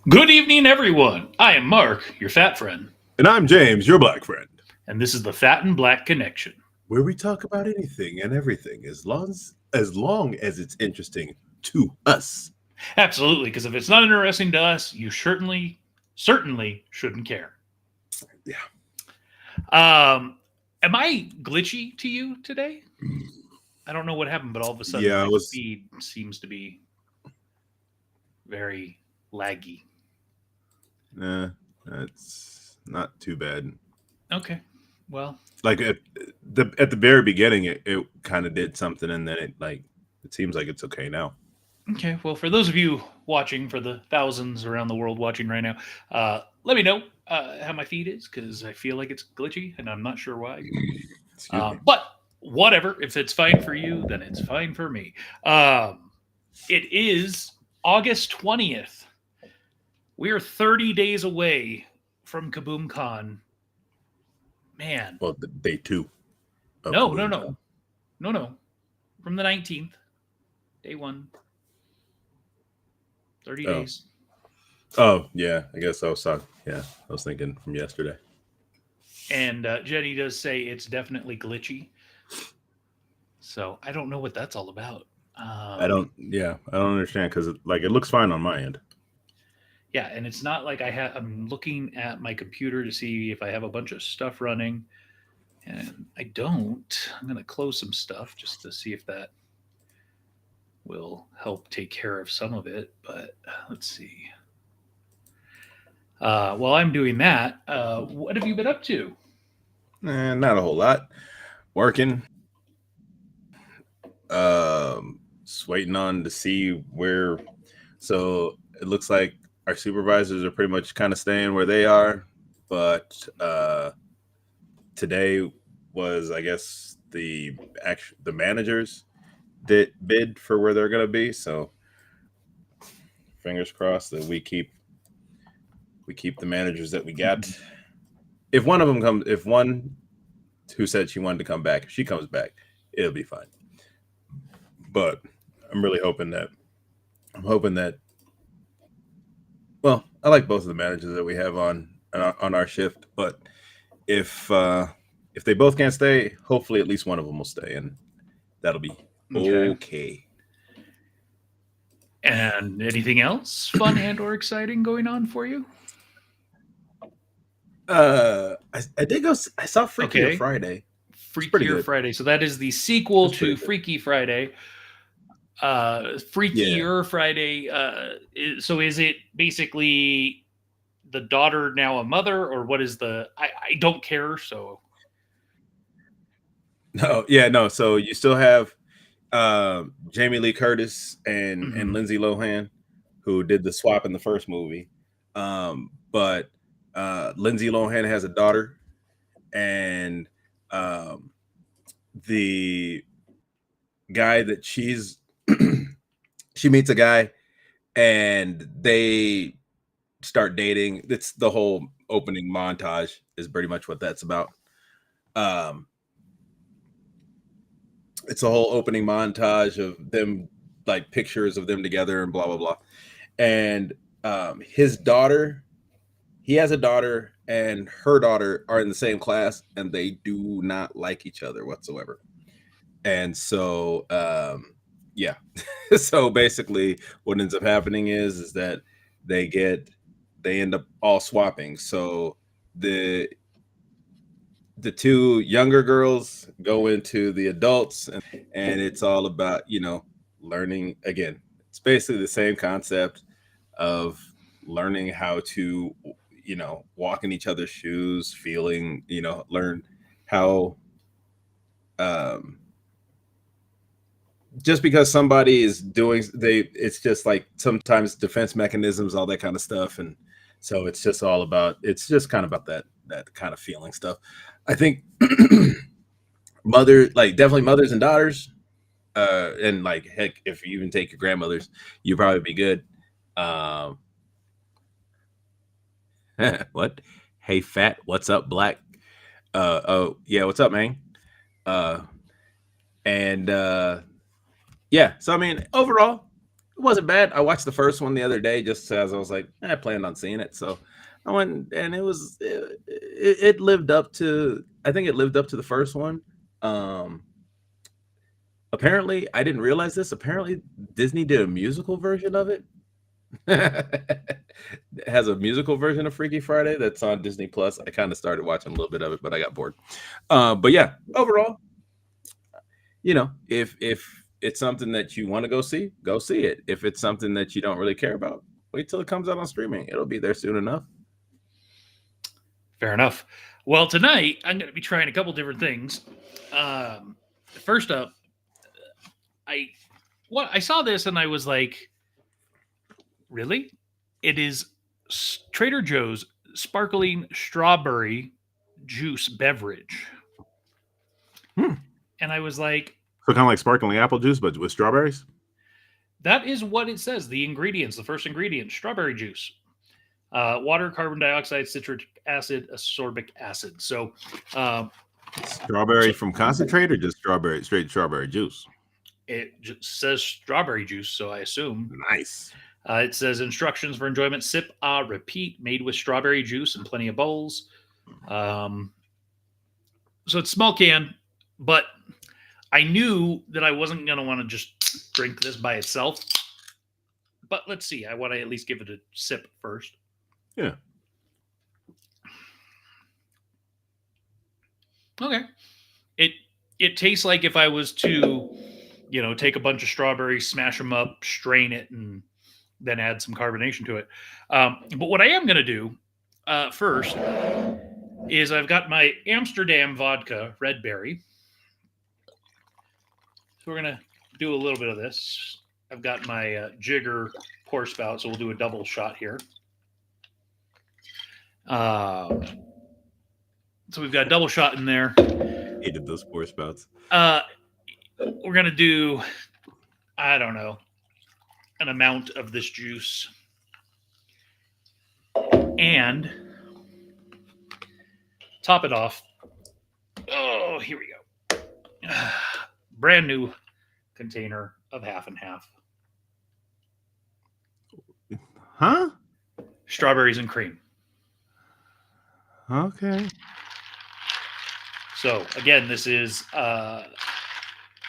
Good evening, everyone. I am Mark, your fat friend, And I'm James, your black friend, and this is the Fat and Black Connection. where we talk about anything and everything as long as it's interesting to us. Absolutely, because if it's not interesting to us, you certainly shouldn't care. Yeah. Am I glitchy to you today? I don't know what happened, but all of a sudden Yeah, I my was feed seems to be very laggy. eh, that's not too bad. Okay, well, Like at the very beginning it kind of did something and then it seems like it's okay now. okay, well, for those of you watching, for the thousands around the world watching right now, let me know how my feed is because I feel like it's glitchy and I'm not sure why. Excuse me. But whatever, if it's fine for you, then it's fine for me. It is August 20th. We're 30 days away from Kaboom Con. Man, Well, the day 2 of no, no, Kaboom no, Con. no. From the 19th, day one, 30 Oh. days. Oh, yeah, I guess I was thinking from yesterday. And Jenny does say it's definitely glitchy. So I don't know what that's all about. Um, I don't understand cuz it looks fine on my end. yeah, and it's not like I'm looking at my computer to see if I have a bunch of stuff running. And I don't. I'm going to close some stuff just to see if that will help take care of some of it. But let's see. While I'm doing that, what have you been up to? Not a whole lot. Working. Just waiting on to see where. So it looks like our supervisors are pretty much kind of staying where they are, but today was, I guess, the managers did bid for where they're gonna be. So fingers crossed that we keep the managers that we got. If one of them comes, if one who said she wanted to come back, if she comes back, it'll be fine. But I'm really hoping that well, I like both of the managers that we have on our shift, but if uh if they both can't stay, hopefully at least one of them will stay, and that'll be Okay. okay. And anything else fun and or exciting going on for you? I did go. I saw Freakier Okay. Friday. It's pretty Freakier good. Friday. So that is the sequel It's pretty to good. Freaky Friday. Yeah. Freakier Friday. So is it basically the daughter now a mother, or what is the? I don't care. So No. Yeah. No. So you still have Jamie Lee Curtis and mhm. Lindsay Lohan, who did the swap in the first movie. But Lindsay Lohan has a daughter, and um, the guy that she meets a guy and they start dating. It's the whole opening montage is pretty much what that's about. Um, it's a whole opening montage of them, like pictures of them together and blah blah blah. And his daughter, he has a daughter, and her daughter are in the same class, and they do not like each other whatsoever. And so yeah. So basically what ends up happening is that they get they end up all swapping. So the the two younger girls go into the adults, and it's all about, learning again. It's basically the same concept of learning how to, walk in each other's shoes, feeling, learn how um just because somebody is doing they it's just like sometimes defense mechanisms, all that kind of stuff. And so it's just kind of about that kind of feeling stuff, I think. Definitely mothers and daughters, and like heck, if you even take your grandmothers, you probably be good. um what? Hey fat, what's up black? Oh yeah, what's up man? uh and Yeah, so I mean, overall, It wasn't bad. I watched the first one the other day just as I was like, I planned on seeing it. So I went and it lived up to, I think it lived up to the first one. Um, Apparently, I didn't realize this. Apparently, Disney did a musical version of it. It has a musical version of Freaky Friday that's on Disney Plus. I kind of started watching a little bit of it, but I got bored. But yeah, overall, if it's something that you want to go see it. If it's something that you don't really care about, wait till it comes out on streaming. It'll be there soon enough. Fair enough. Well, tonight I'm going to be trying a couple different things. First up, I saw this and I was like, really? It is Trader Joe's sparkling strawberry juice beverage. And I was like, So kind of like sparkling apple juice, but with strawberries? that is what it says. The ingredients, the first ingredient, strawberry juice, water, carbon dioxide, citric acid, ascorbic acid. So Strawberry from concentrate or just straight strawberry juice? it just says strawberry juice. So I assume Nice. it says instructions for enjoyment: sip, repeat. Made with strawberry juice and plenty of bowls. So it's small can, but I knew that I wasn't going to want to just drink this by itself. But let's see. I want to at least give it a sip first. Yeah. Okay. It tastes like if I was to, take a bunch of strawberries, smash them up, strain it, and then add some carbonation to it. But what I am going to do first is I've got my Amsterdam vodka red berry. So we're going to do a little bit of this. I've got my Jigger pour spout, so we'll do a double shot here. So we've got a double shot in there. Hated those pour spouts. We're going to do, I don't know, an amount of this juice. And top it off. Oh, here we go. Brand new container of half and half. Huh? Strawberries and cream. Okay. So again, this is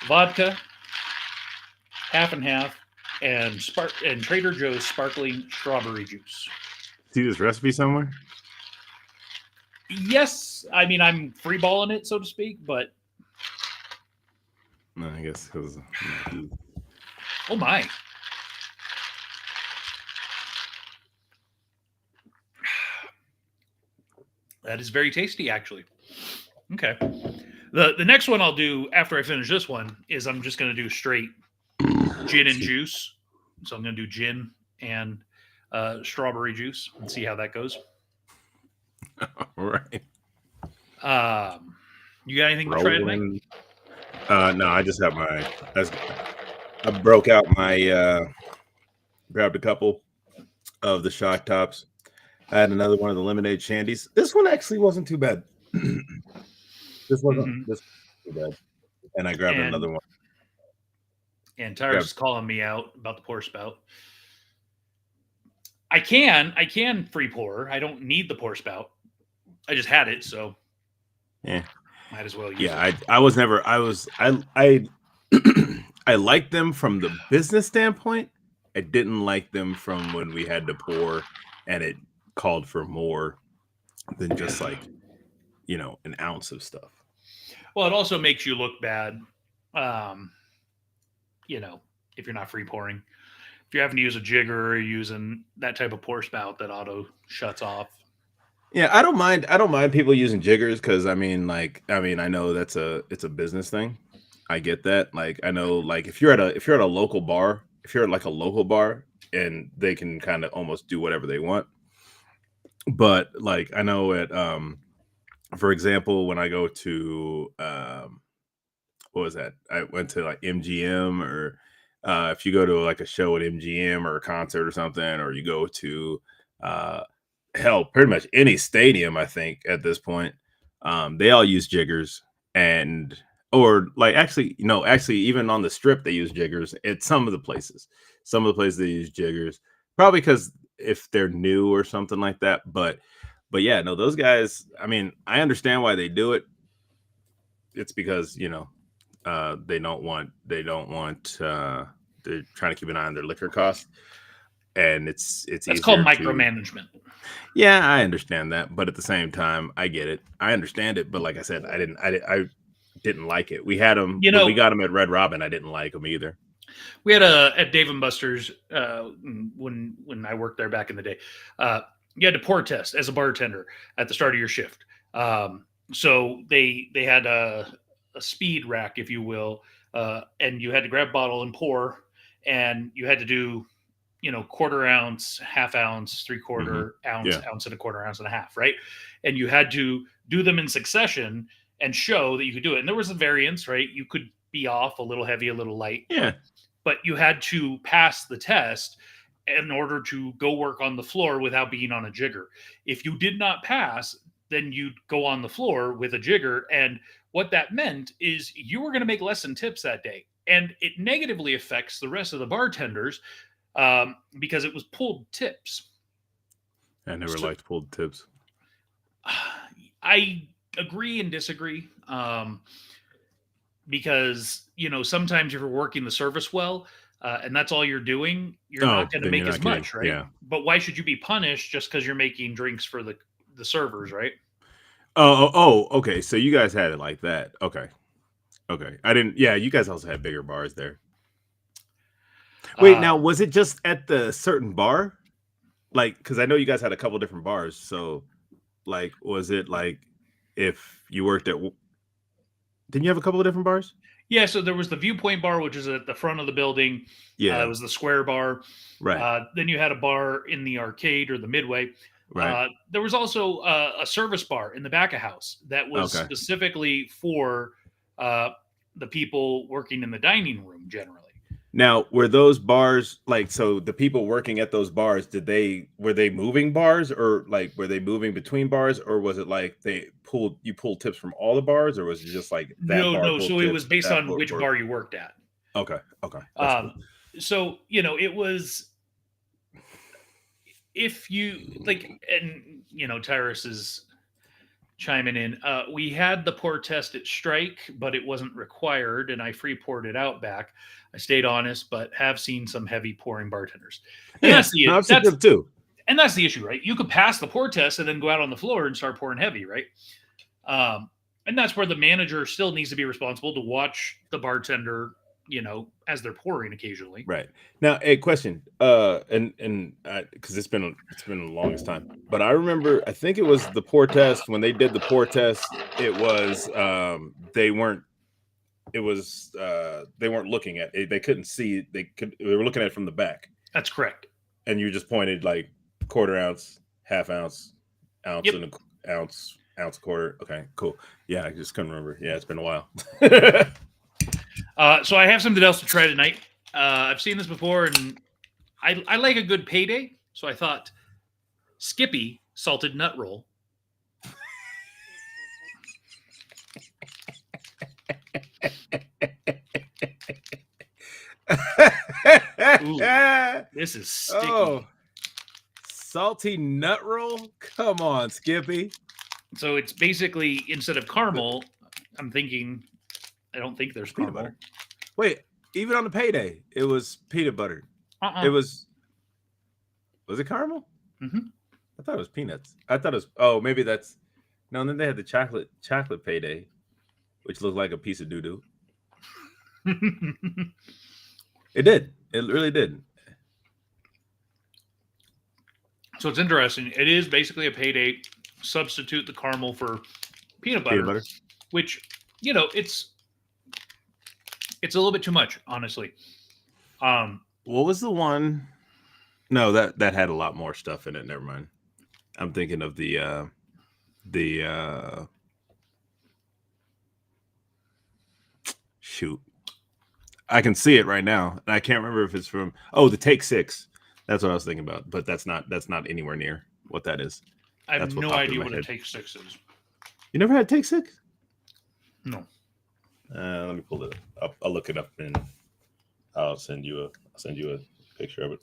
vodka, half and half, and Trader Joe's sparkling strawberry juice. See this recipe somewhere? Yes, I mean I'm freeballing it, so to speak, but No, I guess because. oh my. That is very tasty, actually. Okay. The next one I'll do after I finish this one is I'm just going to do straight gin and juice. So I'm going to do gin and strawberry juice and see how that goes. All right. You got anything to try tonight? No, I just have I broke out my grabbed a couple of the shock tops. I had another one of the lemonade shandies. This one actually wasn't too bad. This wasn't too bad. And I grabbed another one. And Tyra's calling me out about the pour spout. I can free pour. I don't need the pour spout. I just had it, so yeah, might as well use it. I I liked them from the business standpoint. I didn't like them from when we had to pour and it called for more than just like, an ounce of stuff. Well, it also makes you look bad. If you're not free pouring, if you're having to use a jigger or using that type of pour spout that auto shuts off. Yeah, I don't mind people using jiggers because I know it's a business thing. I get that. Like I know, like if you're at a local bar, if you're at like a local bar and they can kind of almost do whatever they want. But like I know at for example, when I go to what was that? I went to like MGM or if you go to like a show at MGM or a concert or something, or you go to hell, pretty much any stadium, I think at this point, they all use jiggers or like actually even on the strip, they use jiggers at some of the places. Some of the places they use jiggers, probably because if they're new or something like that. But yeah, no, those guys. I mean, I understand why they do it. It's because they don't want. They're trying to keep an eye on their liquor costs, and it's That's called easier to. micromanagement. Yeah, I understand that, but at the same time, I get it. I understand it, but like I said, I didn't like it. We had them. When we got them at Red Robin, I didn't like them either. We had at Dave and Buster's when I worked there back in the day. You had to pour test as a bartender at the start of your shift. So they had a speed rack, if you will, and you had to grab a bottle and pour, and you had to do, quarter ounce, half ounce, 3/4 ounce, ounce and a quarter, ounce and a half, right? And you had to do them in succession and show that you could do it. And there was a variance, right? You could be off a little heavy, a little light. Yeah. But you had to pass the test in order to go work on the floor without being on a jigger. If you did not pass, then you'd go on the floor with a jigger. And what that meant is you were going to make less than tips that day. And it negatively affects the rest of the bartenders because it was pulled tips. I never liked pulled tips. I agree and disagree. Because, sometimes if you're working the service well, and that's all you're doing, you're not going to make as much, right? Yeah. But why should you be punished just because you're making drinks for the servers, right? Oh, okay. So you guys had it like that. Okay. I didn't. Yeah, you guys also had bigger bars there. Wait, now was it just at the certain bar? Like, because I know you guys had a couple different bars. So, like, was it like if you worked at? Didn't you have a couple of different bars? Yeah, so there was the Viewpoint bar, which is at the front of the building. Yeah, it was the Square bar. Right. Then you had a bar in the arcade or the Midway. Right. There was also a service bar in the back of house that was specifically for the people working in the dining room generally. Now, were those bars so the people working at those bars, were they moving bars, or were they moving between bars, or was it like you pulled tips from all the bars, or was it just like that? No. So it was based on which bar you worked at. Okay. Cool. So, it was, if you and Tyrus is chiming in. We had the pour test at Strike, but it wasn't required, and I free poured it out back. I stayed honest, but have seen some heavy pouring bartenders. And I've seen them too. And that's the issue, right? You could pass the pour test and then go out on the floor and start pouring heavy, right? And that's where the manager still needs to be responsible to watch the bartender, as they're pouring occasionally. Right. Now, a question, and because it's been the longest time, but I remember, I think it was the pour test. When they did the pour test, it was they weren't looking at it. They couldn't see. They were looking at it from the back. That's correct. And you just pointed like quarter ounce, half ounce, ounce, Yep. and an ounce, quarter. Okay, cool. Yeah, I just couldn't remember. Yeah, it's been a while. So I have something else to try tonight. I've seen this before, and I like a good payday. So I thought Skippy salted nut roll. Ooh, this is sticky. Oh, salty nut roll? Come on, Skippy. So it's basically, instead of caramel, I don't think there's Peanut caramel. butter. Wait, even on the payday, it was peanut butter. It was it caramel? Mm-hmm. I thought it was peanuts. I thought it was, maybe that's, no, and then they had the chocolate payday, which looked like a piece of doo-doo. It did. It really did. So it's interesting. It is basically a payday. Substitute the caramel for peanut butter. Which, it's a little bit too much, honestly. What was the one? No, that had a lot more stuff in it. Never mind. I'm thinking of the shoot. I can see it right now, and I can't remember if it's from the Take Six. That's what I was thinking about, but that's not anywhere near what that is. I have That's what no popped in idea my what a head. Take Six is. You never had Take Six? No. Let me pull it up. I'll look it up and I'll send you a picture. picture of it.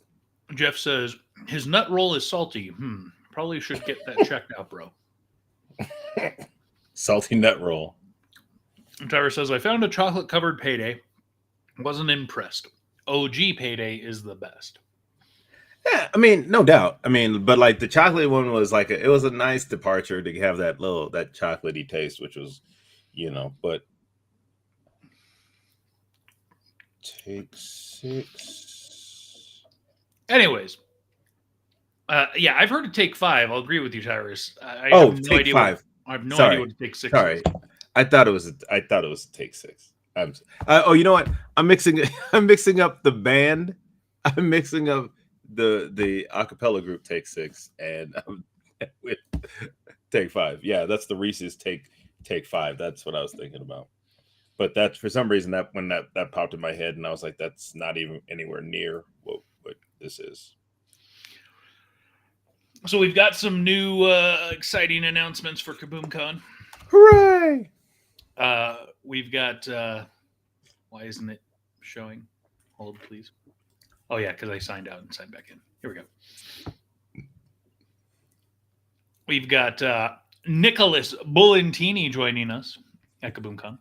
Jeff says his nut roll is salty. Probably should get that checked out, bro. Salty nut roll. And Tyra says I found a chocolate covered payday. Wasn't impressed. OG payday is the best. Yeah, I mean, no doubt. I mean, but like the chocolate one was like it was a nice departure to have that chocolatey taste, which was, but take 6. Anyways, yeah, I've heard it take 5. I'll agree with you, Tyrus. I Oh, have no take idea 5. I have no Sorry. idea what take 6 Sorry, is. I thought it was take 6. Oh, you know what? I'm mixing up the band. I'm mixing up the acapella group Take 6 and with Take 5. Yeah, that's the Reese's Take 5. That's what I was thinking about. But that's for some reason that when that popped in my head, and I was like, that's not even anywhere near what this is. So we've got some new exciting announcements for KaboomCon. Hooray! We've got. Why isn't it showing? Hold, please. Oh yeah, because I signed out and signed back in. Here we go. We've got Nicholas Bullantini joining us at KaboomCon.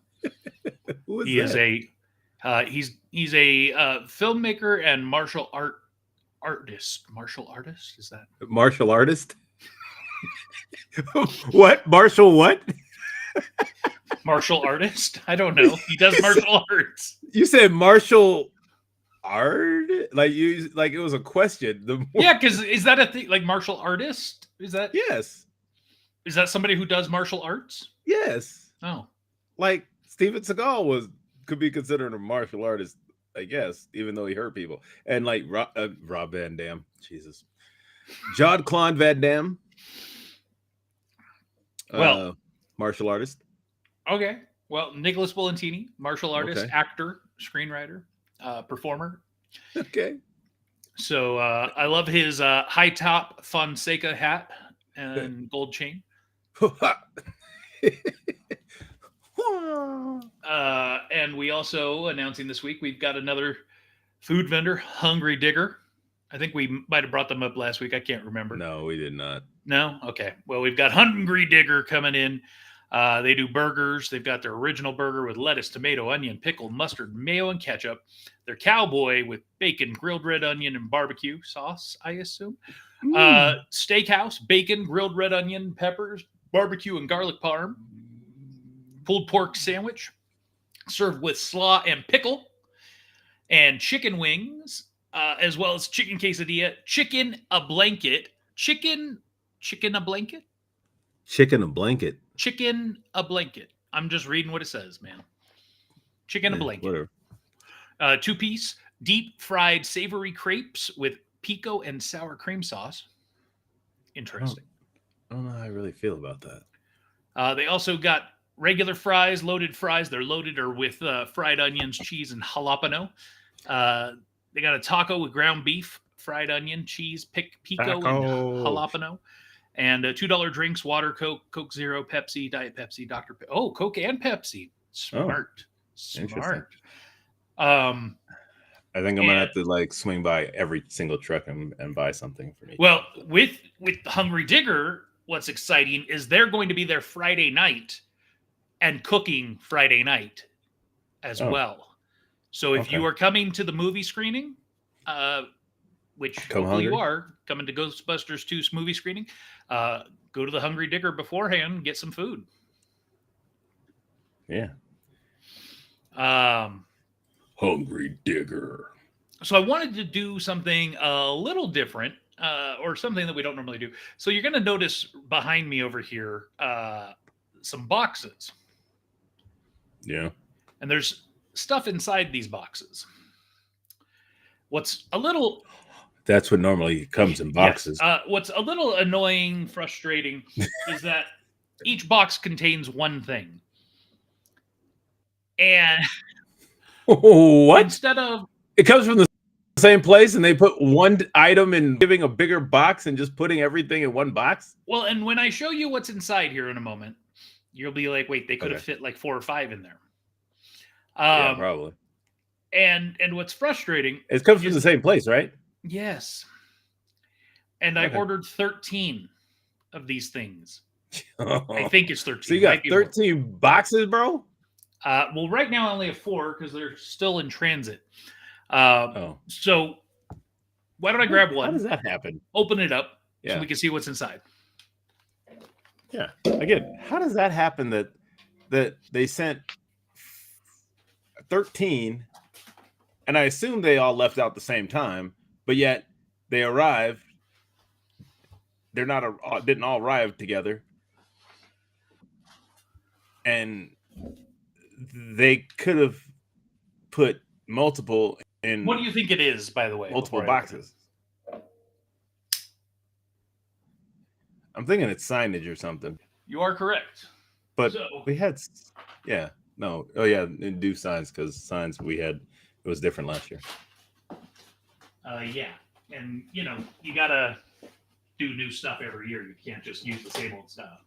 Who is He is that? he's a filmmaker and martial artist. Martial artist, is that? Martial artist? What? Martial what? Martial artist? I don't know. He does martial arts. You said martial art? Like it was a question. Yeah, because is that a thing? Like martial artist? Is that Yes. somebody who does martial arts? Yes. Oh, Like Steven Seagal could be considered a martial artist, I guess, even though he hurt people. And like Rob Van Dam, Jesus, Jean-Claude Van Damme, Well- martial artist. okay. Well, Nicholas Bullantini, martial artist, Okay. actor, screenwriter, performer. Okay. So I love his high top Fonseca hat and gold chain. And we also announcing this week we've got another food vendor, Hungry Digger. I think we might have brought them up last week. I can't remember. No, we did not. No? Okay. Well, we've got Hungry Digger coming in. They do burgers. They've got their original burger with lettuce, tomato, onion, pickle, mustard, mayo, and ketchup. Their cowboy with bacon, grilled red onion, and barbecue sauce, I assume. Steakhouse, bacon, grilled red onion, peppers, barbecue, and garlic parm. Pulled pork sandwich served with slaw and pickle. And chicken wings, as well as chicken quesadilla, chicken a blanket, chicken a blanket. Chicken a blanket. Chicken a blanket. I'm just reading what it says, man. Chicken a blanket. Whatever. 2-piece deep fried savory crepes with pico and sour cream sauce. Interesting. I don't know how I really feel about that. They also got regular fries, loaded fries. They're loaded or with fried onions, cheese, and jalapeno. They got a taco with ground beef, fried onion, cheese, pico, and jalapeno. And $2 drinks, water, Coke Zero, Pepsi, Diet Pepsi, Dr. Coke and Pepsi. Smart. Interesting. I I think I'm gonna have to like swing by every single truck and buy something for me. Well, with Hungry Digger, what's exciting is they're going to be there Friday night and cooking Friday night as well. So if you are coming to the movie screening, which hopefully you are coming to Ghostbusters 2 movie screening, go to the Hungry Digger beforehand and get some food. Yeah. Hungry Digger. So I wanted to do something a little different, or something that we don't normally do. So you're going to notice behind me over here some boxes. Yeah. And there's stuff inside these boxes. What's a little... That's what normally comes in boxes. Yes, what's a little annoying, frustrating, is that each box contains one thing. And What? instead of... It comes from the same place and they put one item in giving a bigger box and just putting everything in one box? Well, and when I show you what's inside here in a moment, you'll be like, wait, they could have fit like 4 or 5 in there. Yeah, probably. And what's frustrating... It comes from the same place, right? Yes. And I Okay. ordered 13 of these things. I Oh. think it's 13. So you Might got be more. 13 boxes, bro? Well, right now I only have 4 because they're still in transit. Oh. So why don't I grab How does one, that happen? open it up, so Yeah. we can see what's inside? Yeah. Again, how does that happen that they sent 13 and I assume they all left out the same time, but yet they arrived. They're not didn't all arrive together, and they could have put multiple in What do you think it is, by the way? multiple before I open it? boxes. I'm thinking it's signage or something, You are correct. but So- we had, yeah, no, oh yeah, and do signs because signs we had it was different last year. Yeah, and you know you gotta do new stuff every year. You can't just use the same old stuff.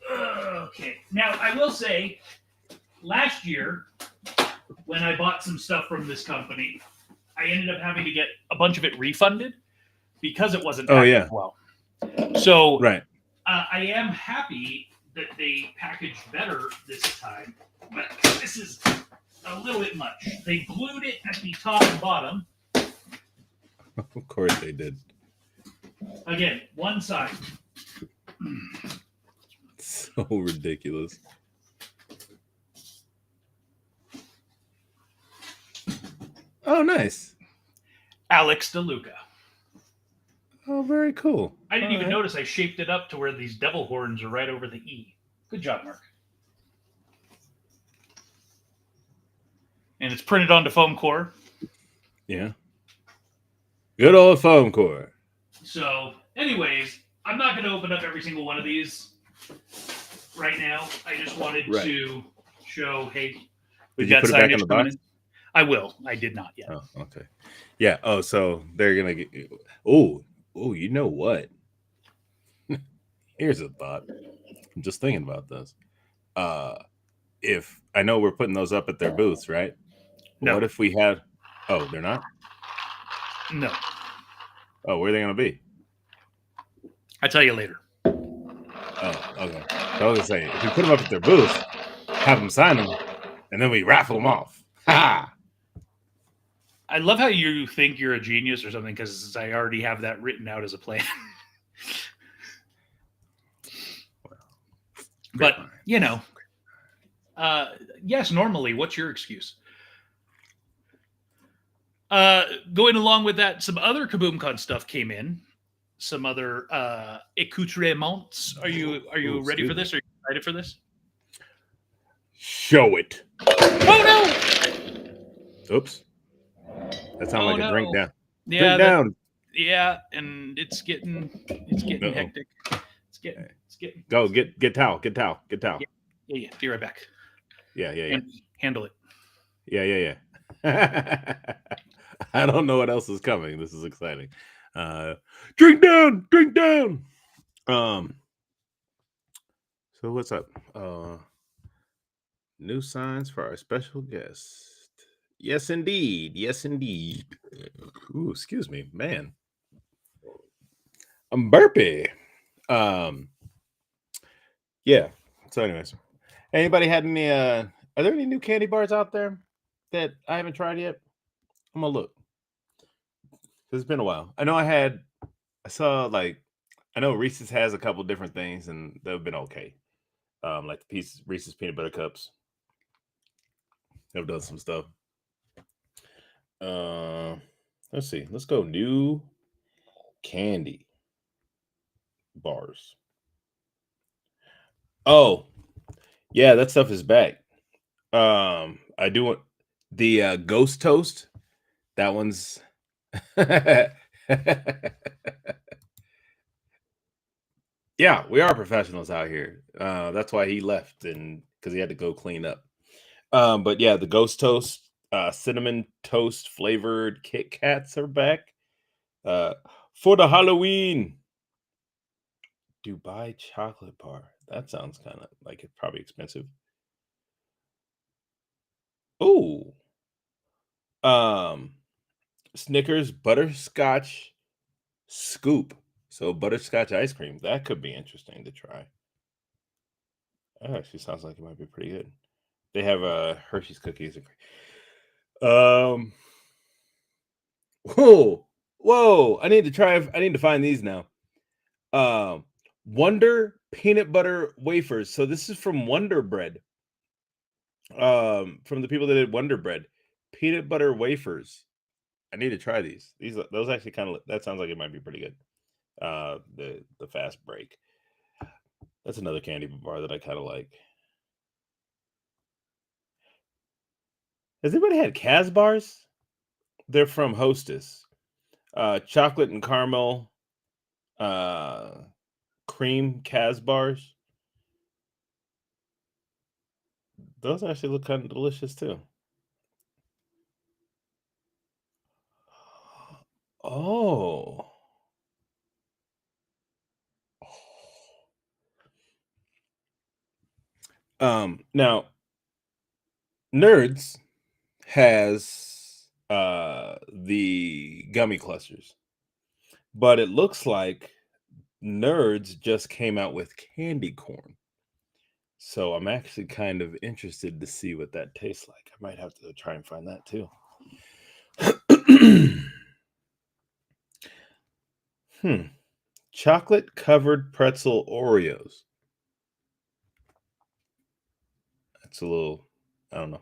Okay. Now I will say, last year when I bought some stuff from this company, I ended up having to get a bunch of it refunded because it wasn't Oh, packaged yeah. well. So Right. I am happy that they packaged better this time, but this is a little bit much. They glued it at the top and bottom. Of course they did. Again, one side. So ridiculous. Oh, nice. Alex DeLuca. Oh, very cool. I didn't even All right. notice I shaped it up to where these devil horns are right over the E. Good job, Mark. And it's printed onto foam core. Yeah. Good old foam core. So, anyways, I'm not going to open up every single one of these right now. I just wanted Right. to show, hey, Did we've you got put it back signage in the coming box? in. I will. I did not yet. Oh, okay. Yeah. Oh, so they're gonna get. Oh, you know what? Here's a thought. I'm just thinking about this. If I know we're putting those up at their booths, right? But No. what if we had? Oh, they're not. No. Oh, where are they gonna be? I'll tell you later. Oh, okay. So I was gonna say, if we put them up at their booth, have them sign them, and then we raffle them off. Ha! I love how you think you're a genius or something because I already have that written out as a plan. But, you know, yes, normally, what's your excuse? Going along with that, some other KaboomCon stuff came in. Some other accoutrements. Are you ready for this? Are you excited for this? Show it. Oh no! Oops. That sounded like a drink down. Yeah, Drink down. Yeah, and it's getting Uh-oh. hectic. It's getting Go get towel. Get towel. Get towel. Yeah. Be right back. Yeah. And handle it. Yeah. I don't know what else is coming. This is exciting. Drink down. So what's up? New signs for our special guest. Yes, indeed. Ooh, excuse me, man. I'm burpy. Yeah. So, anyways, anybody had any? Are there any new candy bars out there that I haven't tried yet? I'm gonna look. It's been a while. I know I know Reese's has a couple different things, and they've been okay. Like the Reese's peanut butter cups. They've done some stuff. Let's see. Let's go new candy bars. Oh, yeah, that stuff is back. I do want the ghost toast. That one's yeah, we are professionals out here. That's why he left, and because he had to go clean up. But yeah, the ghost toast, cinnamon toast flavored Kit Kats are back. For the Halloween Dubai chocolate bar. That sounds kind of like it's probably expensive. Oh, um, Snickers butterscotch scoop. So butterscotch ice cream. That could be interesting to try. That actually sounds like it might be pretty good. They have Hershey's cookies. Um, whoa, whoa! I need to try. I need to find these now. Um, Wonder peanut butter wafers. So this is from Wonder Bread. From the people that did Wonder Bread, peanut butter wafers. I need to try these. Those actually kind of that sounds like it might be pretty good. The fast break. That's another candy bar that I kind of like. Has anybody had Kaz bars? They're from Hostess. Chocolate and caramel cream Kaz bars. Those actually look kind of delicious too. Oh. Now Nerds has the gummy clusters, but it looks like Nerds just came out with candy corn. So I'm actually kind of interested to see what that tastes like. I might have to try and find that too. Chocolate covered pretzel Oreos. That's a little, I don't know.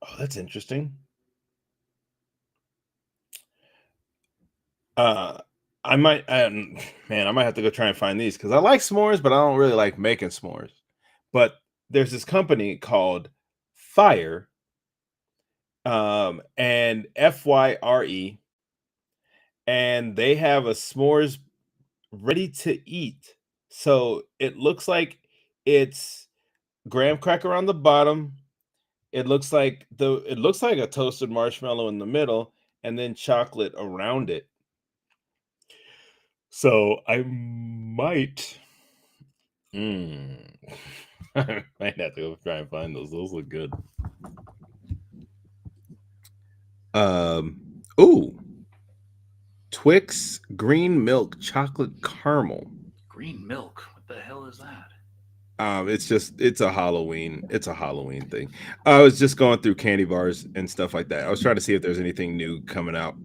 Oh, that's interesting. Uh, I might, man, I might have to go try and find these because I like s'mores, but I don't really like making s'mores. But there's this company called Fire, and FYRE, and they have a s'mores ready to eat. So it looks like it's graham cracker on the bottom. It looks like a toasted marshmallow in the middle, and then chocolate around it. So I might, I might have to go try and find those. Those look good. Oh, Twix green milk chocolate caramel. Green milk. What the hell is that? It's a Halloween thing. I was just going through candy bars and stuff like that. I was trying to see if there's anything new coming out.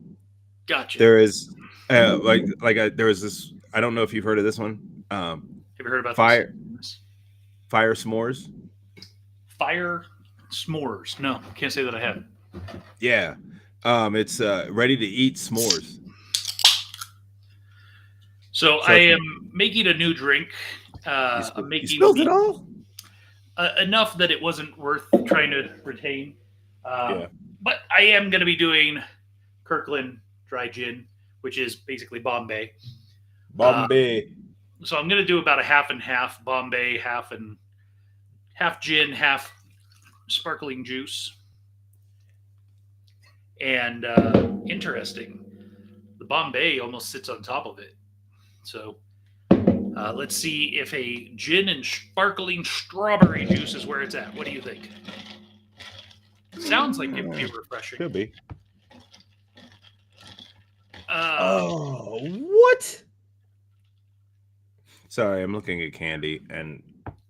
Gotcha. There is, there was this. I don't know if you've heard of this one. Have you heard about Fire this? Fire S'mores. Fire s'mores. No, can't say that I have. Yeah, it's ready to eat s'mores. So I am making a new drink. I'm You making spilled it all. Enough that it wasn't worth trying to retain. Yeah. But I am going to be doing Kirkland dry gin, which is basically Bombay. Bombay. So I'm going to do about a half and half Bombay, half gin, half sparkling juice. And interesting, the Bombay almost sits on top of it. So let's see if a gin and sparkling strawberry juice is where it's at. What do you think? Sounds like it would be refreshing. Could be. What? Sorry, I'm looking at candy and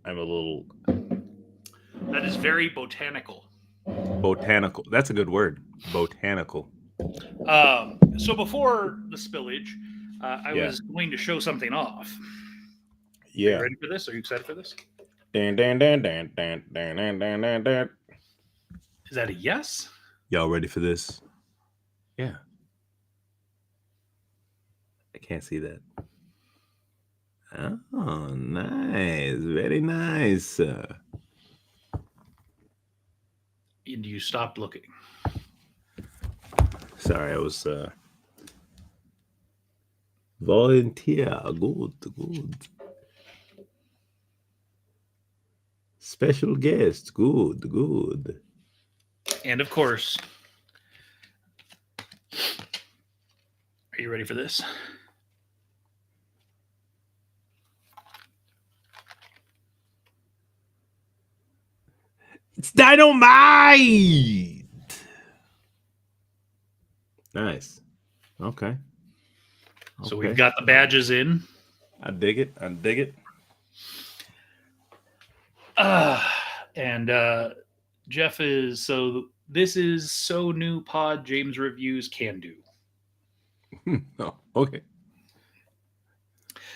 I'm a little. That is very botanical. Botanical. That's a good word. Botanical. So before the spillage, I was going to show something off. Yeah. Are you ready for this? Are you excited for this? Dan, dan, dan, dan, dan, dan, dan, dan, dan, dan. Is that a yes? Y'all ready for this? Yeah. I can't see that. Oh, nice. Very nice. And you stopped looking. Sorry, I was volunteer. Good. Special guest. Good. And of course, are you ready for this? Dynamite. Nice. Okay. So we've got the badges in. I dig it. I dig it. And Jeff is this is so new pod James reviews can do. Oh, okay.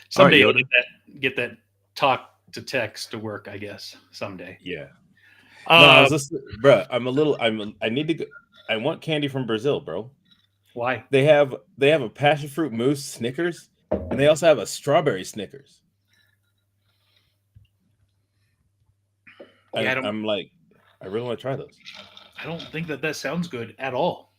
Someday All right, you'll get that talk to text to work, I guess. Someday. Yeah. No, I was listening, bro. I need to go. I want candy from Brazil, bro. Why? They have a passion fruit mousse Snickers, and they also have a strawberry Snickers. Yeah, I'm like, I really want to try those. I don't think that sounds good at all.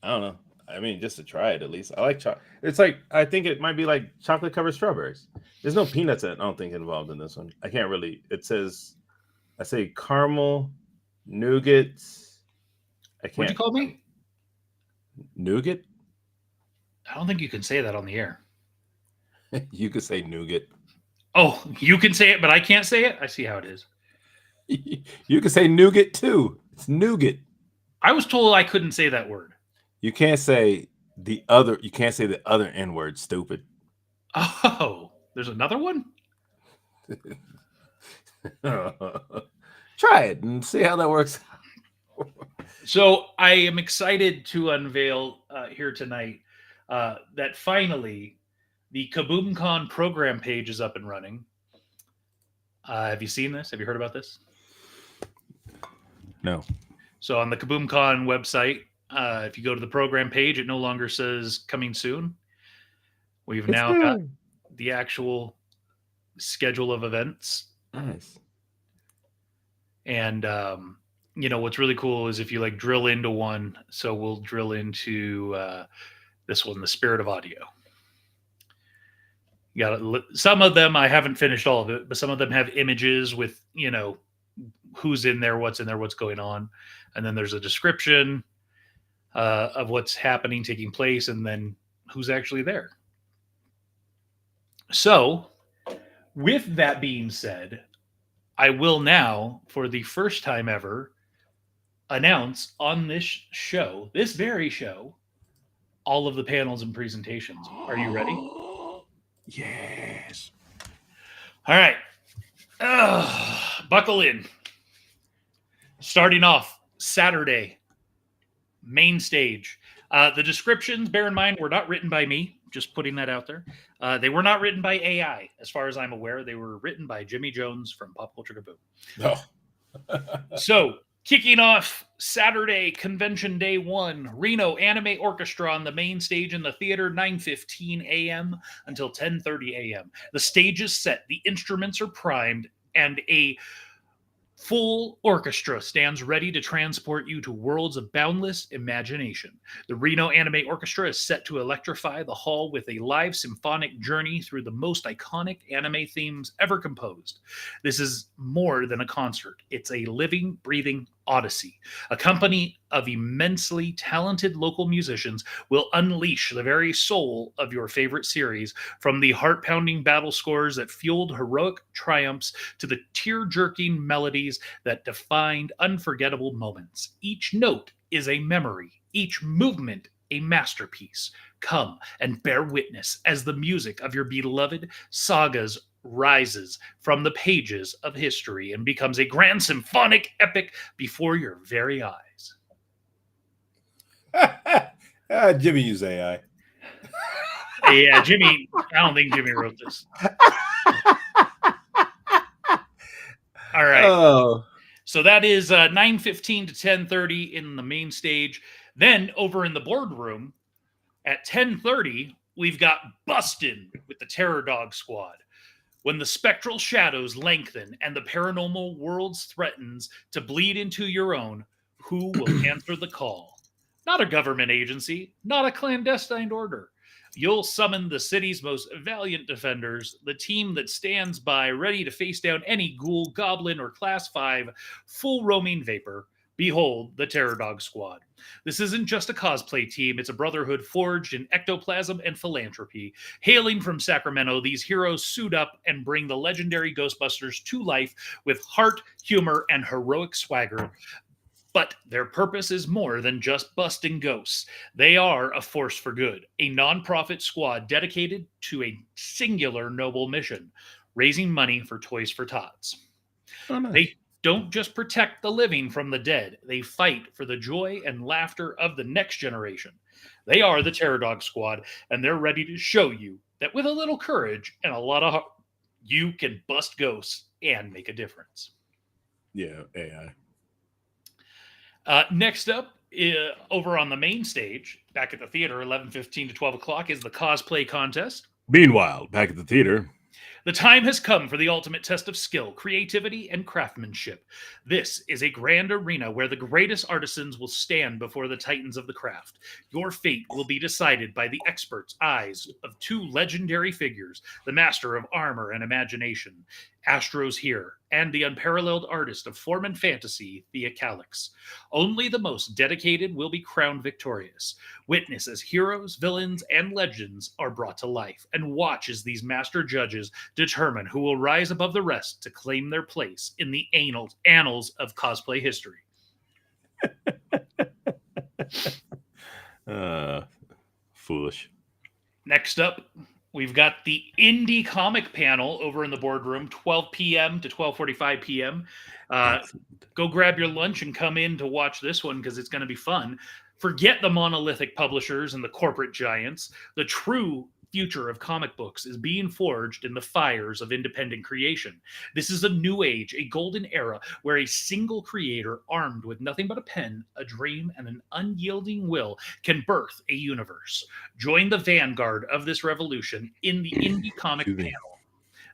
I don't know. I mean, just to try it at least. I like chocolate. It's like, I think it might be like chocolate covered strawberries. There's no peanuts I don't think involved in this one. I can't really. It says, I say caramel, nougat. I can't. What'd you call me? Nougat? I don't think you can say that on the air. You could say nougat. Oh, you can say it, but I can't say it? I see how it is. You could say nougat too. It's nougat. I was told I couldn't say that word. You can't say the other. You can't say the other N word. Stupid. Oh, there's another one? Try it and see how that works. So I am excited to unveil here tonight that finally the KaboomCon program page is up and running. Have you seen this? Have you heard about this? No. So on the KaboomCon website, if you go to the program page, it no longer says coming soon. We've now got the actual schedule of events. Nice. And what's really cool is if you like drill into one. So we'll drill into this one, the Spirit of Audio. You got some of them. I haven't finished all of it, but some of them have images with who's in there, what's going on, and then there's a description of what's happening, taking place, and then who's actually there. So, with that being said, I will now, for the first time ever, announce on this show, this very show, all of the panels and presentations. Are you ready? Yes. All right. Buckle in. Starting off Saturday, main stage. The descriptions, bear in mind, were not written by me. Just putting that out there. They were not written by AI, as far as I'm aware. They were written by Jimmy Jones from Pop Culture Kaboom. No. So, kicking off Saturday, Convention Day 1, Reno Anime Orchestra on the main stage in the theater, 9:15 a.m. until 10:30 a.m. The stage is set, the instruments are primed, and a full orchestra stands ready to transport you to worlds of boundless imagination. The Reno Anime Orchestra is set to electrify the hall with a live symphonic journey through the most iconic anime themes ever composed. This is more than a concert. It's a living, breathing odyssey. A company of immensely talented local musicians will unleash the very soul of your favorite series, from the heart-pounding battle scores that fueled heroic triumphs to the tear-jerking melodies that defined unforgettable moments. Each note is a memory, each movement a masterpiece. Come and bear witness as the music of your beloved sagas rises from the pages of history and becomes a grand symphonic epic before your very eyes. Jimmy used AI. Yeah, Jimmy, I don't think Jimmy wrote this. All right. Oh. So that is 9:15 to 10:30 in the main stage. Then over in the boardroom at 10:30, we've got Bustin' with the Terror Dog Squad. When the spectral shadows lengthen and the paranormal worlds threatens to bleed into your own, who will answer the call? Not a government agency, not a clandestine order. You'll summon the city's most valiant defenders, the team that stands by ready to face down any ghoul, goblin, or class 5 full roaming vapor. Behold the Terror Dog Squad. This isn't just a cosplay team, it's a brotherhood forged in ectoplasm and philanthropy. Hailing from Sacramento, these heroes suit up and bring the legendary Ghostbusters to life with heart, humor, and heroic swagger. But their purpose is more than just busting ghosts. They are a force for good, a nonprofit squad dedicated to a singular noble mission, raising money for Toys for Tots. Oh, nice. They don't just protect the living from the dead, they fight for the joy and laughter of the next generation. They are the Terror Dog Squad, and they're ready to show you that with a little courage and a lot of heart, you can bust ghosts and make a difference. Yeah, AI. Next up, over on the main stage, back at the theater, 11:15 to 12 o'clock, is the cosplay contest. Meanwhile, back at the theater. The time has come for the ultimate test of skill, creativity, and craftsmanship. This is a grand arena where the greatest artisans will stand before the titans of the craft. Your fate will be decided by the experts' eyes of two legendary figures, the master of armor and imagination, Astro's here, and the unparalleled artist of form and fantasy, Thea Calix. Only the most dedicated will be crowned victorious. Witness as heroes, villains, and legends are brought to life, and watch as these master judges determine who will rise above the rest to claim their place in the annals of cosplay history. Foolish. Next up, we've got the indie comic panel over in the boardroom, 12 p.m. to 12:45 p.m. Go grab your lunch and come in to watch this one because it's going to be fun. Forget the monolithic publishers and the corporate giants. The true future of comic books is being forged in the fires of independent creation. This is a new age, a golden era where a single creator armed with nothing but a pen, a dream, and an unyielding will can birth a universe. Join the vanguard of this revolution in the indie comic panel.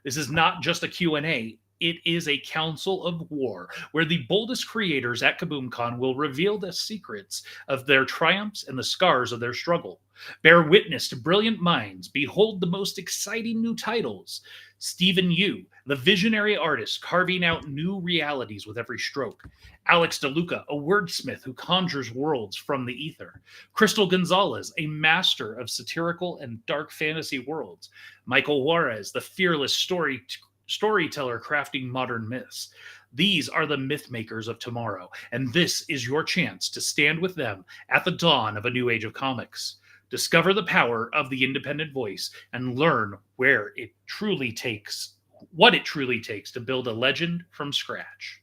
This is not just a Q&A. It is a council of war where the boldest creators at KaboomCon will reveal the secrets of their triumphs and the scars of their struggle. Bear witness to brilliant minds. Behold the most exciting new titles. Stephen Yu, the visionary artist carving out new realities with every stroke. Alex DeLuca, a wordsmith who conjures worlds from the ether. Crystal Gonzalez, a master of satirical and dark fantasy worlds. Michael Juarez, the fearless storyteller crafting modern myths. These are the myth makers of tomorrow, and this is your chance to stand with them at the dawn of a new age of comics. Discover the power of the independent voice and learn what it truly takes to build a legend from scratch.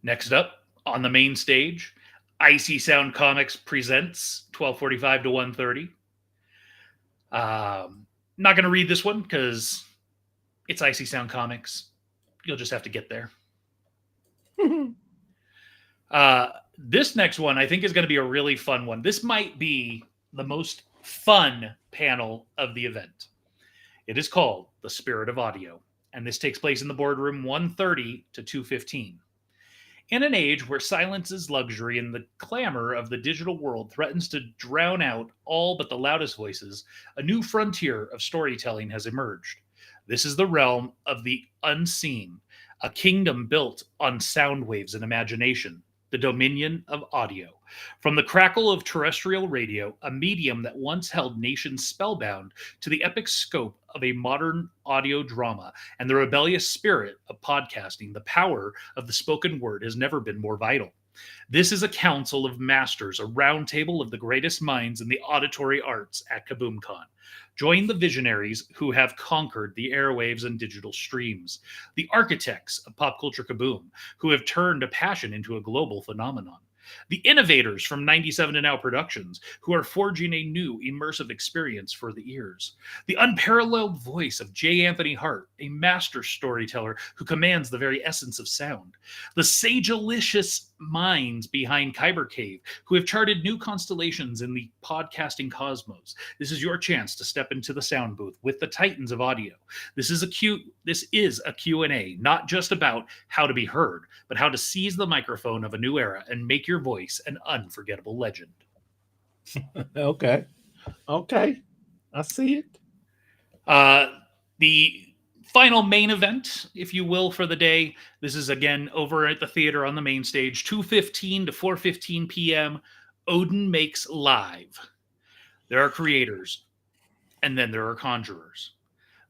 Next up, on the main stage, Icy Sound Comics presents 12:45 to 1:30. Not going to read this one because it's Icy Sound Comics. You'll just have to get there. This next one I think is going to be a really fun one. This might be the most fun panel of the event. It is called The Spirit of Audio, and this takes place in the boardroom 1:30 to 2:15. In an age where silence is luxury and the clamor of the digital world threatens to drown out all but the loudest voices, a new frontier of storytelling has emerged. This is the realm of the unseen, a kingdom built on sound waves and imagination, the dominion of audio. From the crackle of terrestrial radio, a medium that once held nations spellbound, to the epic scope of a modern audio drama and the rebellious spirit of podcasting, the power of the spoken word has never been more vital. This is a council of masters, a round table of the greatest minds in the auditory arts at KaboomCon. Join the visionaries who have conquered the airwaves and digital streams, the architects of pop culture kaboom, who have turned a passion into a global phenomenon, the innovators from 97 to Now Productions, who are forging a new immersive experience for the ears, the unparalleled voice of J. Anthony Hart, a master storyteller who commands the very essence of sound, the sage-alicious minds behind Kyber Cave, who have charted new constellations in the podcasting cosmos. This is your chance to step into the sound booth with the titans of audio. This is a Q&A, not just about how to be heard, but how to seize the microphone of a new era and make your voice an unforgettable legend. Okay. I see it. The Final main event, if you will, for the day. This is again over at the theater on the main stage, 2:15 to 4:15 p.m. Odin Makes Live. There are creators, and then there are conjurers.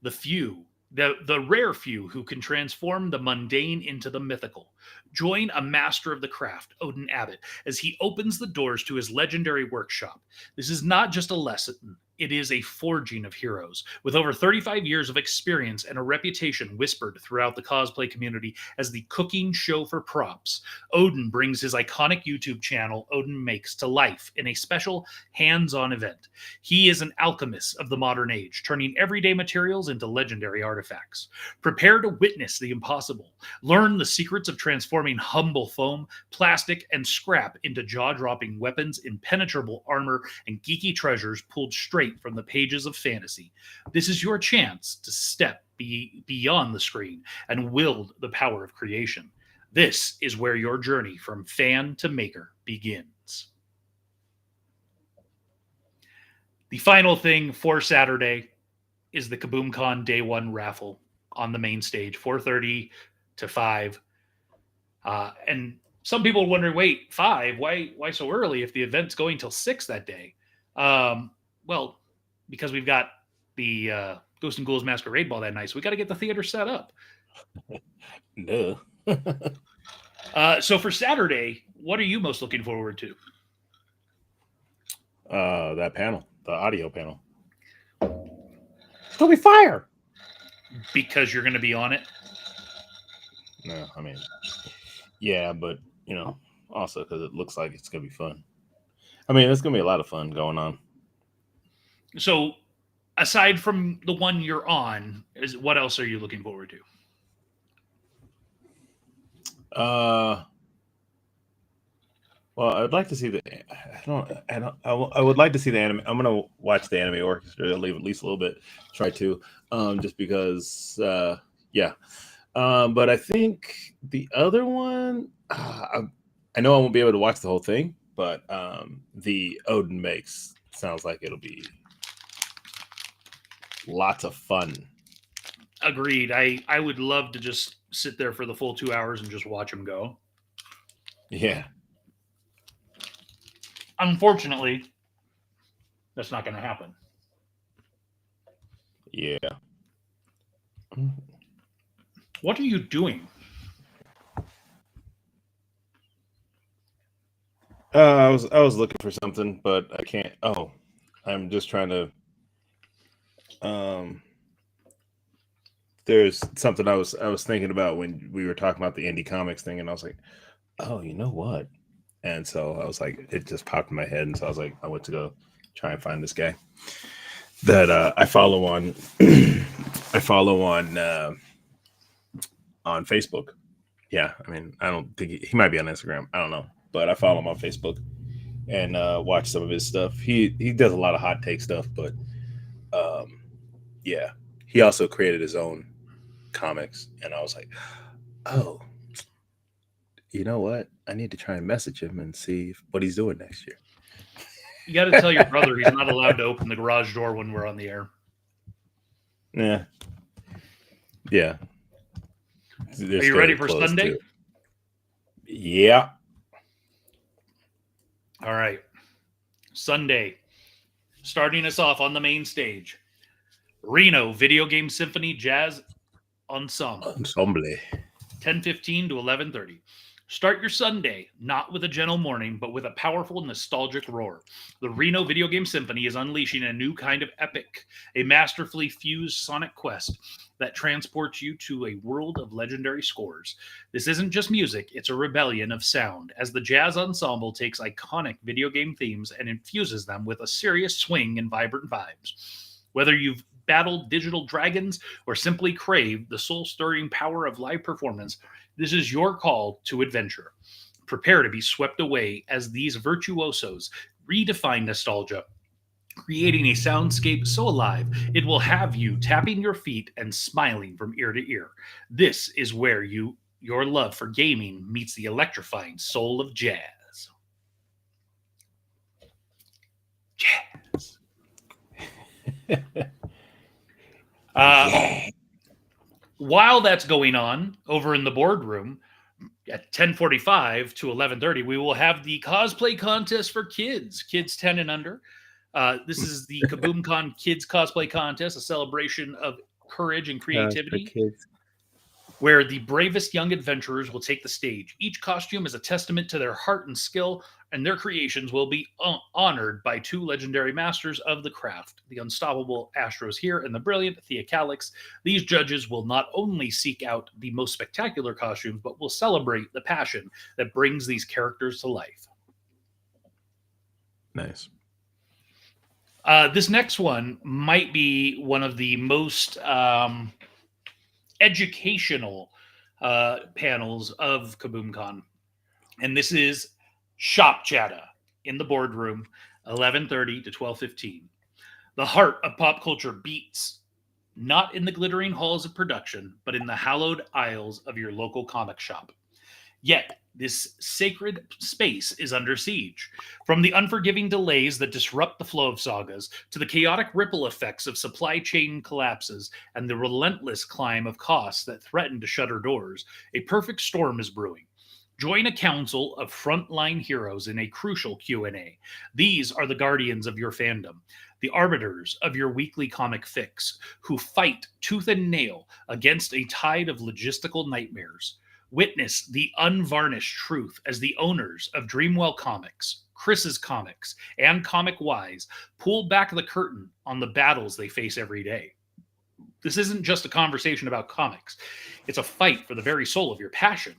The few, the rare few who can transform the mundane into the mythical. Join a master of the craft, Odin Abbott, as he opens the doors to his legendary workshop. This is not just a lesson, it is a forging of heroes. With over 35 years of experience and a reputation whispered throughout the cosplay community as the cooking show for props, Odin brings his iconic YouTube channel, Odin Makes, to life in a special hands-on event. He is an alchemist of the modern age, turning everyday materials into legendary artifacts. Prepare to witness the impossible. Learn the secrets of transforming humble foam, plastic, and scrap into jaw-dropping weapons, impenetrable armor, and geeky treasures pulled straight from the pages of fantasy. This is your chance to step beyond the screen and wield the power of creation. This is where your journey from fan to maker begins. The final thing for Saturday is the KaboomCon Day 1 raffle on the main stage, 4:30 to 5. And some people are wondering, wait, 5? Why so early if the event's going till 6 that day? Well, because we've got the Ghost and Ghouls Masquerade Ball that night, so we got to get the theater set up. No. So for Saturday, what are you most looking forward to? That panel, the audio panel. It's gonna be fire. Because you're going to be on it? No, I mean, yeah, but also because it looks like it's gonna be fun. I mean, it's gonna be a lot of fun going on. So aside from the one you're on, what else are you looking forward to? Well, I'd like to see the. I would like to see the anime. I'm gonna watch the anime orchestra. Leave at least a little bit. Try to, just because. Yeah. But I think the other one, I know I won't be able to watch the whole thing, but the Odin Makes sounds like it'll be lots of fun. Agreed. I would love to just sit there for the full 2 hours and just watch them go. Yeah. Unfortunately, that's not going to happen. Yeah. What are you doing? I was looking for something, but I can't. Oh, I'm just trying to. There's something I was thinking about when we were talking about the indie comics thing, and I was like, oh, you know what? And so I was like, it just popped in my head, and so I was like, I went to go try and find this guy that I follow on. I follow on Facebook. Yeah, I mean, I don't think he might be on Instagram. I don't know, but I follow him on Facebook and watch some of his stuff. He does a lot of hot take stuff, but yeah, he also created his own comics, and I was like, oh, you know what? I need to try and message him and see what he's doing next year. You got to tell your brother he's not allowed to open the garage door when we're on the air. Yeah. Yeah. Are you ready for Sunday? Too. Yeah. All right. Sunday. Starting us off on the main stage. Reno Video Game Symphony Jazz Ensemble. 10:15 to 11:30. Start your Sunday not with a gentle morning, but with a powerful, nostalgic roar. The Reno Video Game Symphony is unleashing a new kind of epic, a masterfully fused sonic quest that transports you to a world of legendary scores. This isn't just music, it's a rebellion of sound, as the jazz ensemble takes iconic video game themes and infuses them with a serious swing and vibrant vibes. Whether you've battled digital dragons or simply crave the soul-stirring power of live performance, this is your call to adventure. Prepare to be swept away as these virtuosos redefine nostalgia, creating a soundscape so alive it will have you tapping your feet and smiling from ear to ear. This is where your love for gaming meets the electrifying soul of jazz. Jazz. While that's going on over in the boardroom at 10:45 to 11:30, we will have the cosplay contest for kids 10 and under. This is the KaboomCon Kids Cosplay Contest, a celebration of courage and creativity, kids. where the bravest young adventurers will take the stage. Each costume is a testament to their heart and skill, and their creations will be honored by two legendary masters of the craft, the unstoppable Astros here and the brilliant Thea Calix. These judges will not only seek out the most spectacular costumes, but will celebrate the passion that brings these characters to life. Nice. This next one might be one of the most educational panels of KaboomCon, and this is Shop Chatter in the boardroom, 11:30 to 12:15. The heart of pop culture beats not in the glittering halls of production, but in the hallowed aisles of your local comic shop. Yet, this sacred space is under siege. From the unforgiving delays that disrupt the flow of sagas, to the chaotic ripple effects of supply chain collapses, and the relentless climb of costs that threaten to shutter doors, a perfect storm is brewing. Join a council of frontline heroes in a crucial Q&A. These are the guardians of your fandom, the arbiters of your weekly comic fix, who fight tooth and nail against a tide of logistical nightmares. Witness the unvarnished truth as the owners of Dreamwell Comics, Chris's Comics, and Comic Wise pull back the curtain on the battles they face every day. This isn't just a conversation about comics. It's a fight for the very soul of your passion.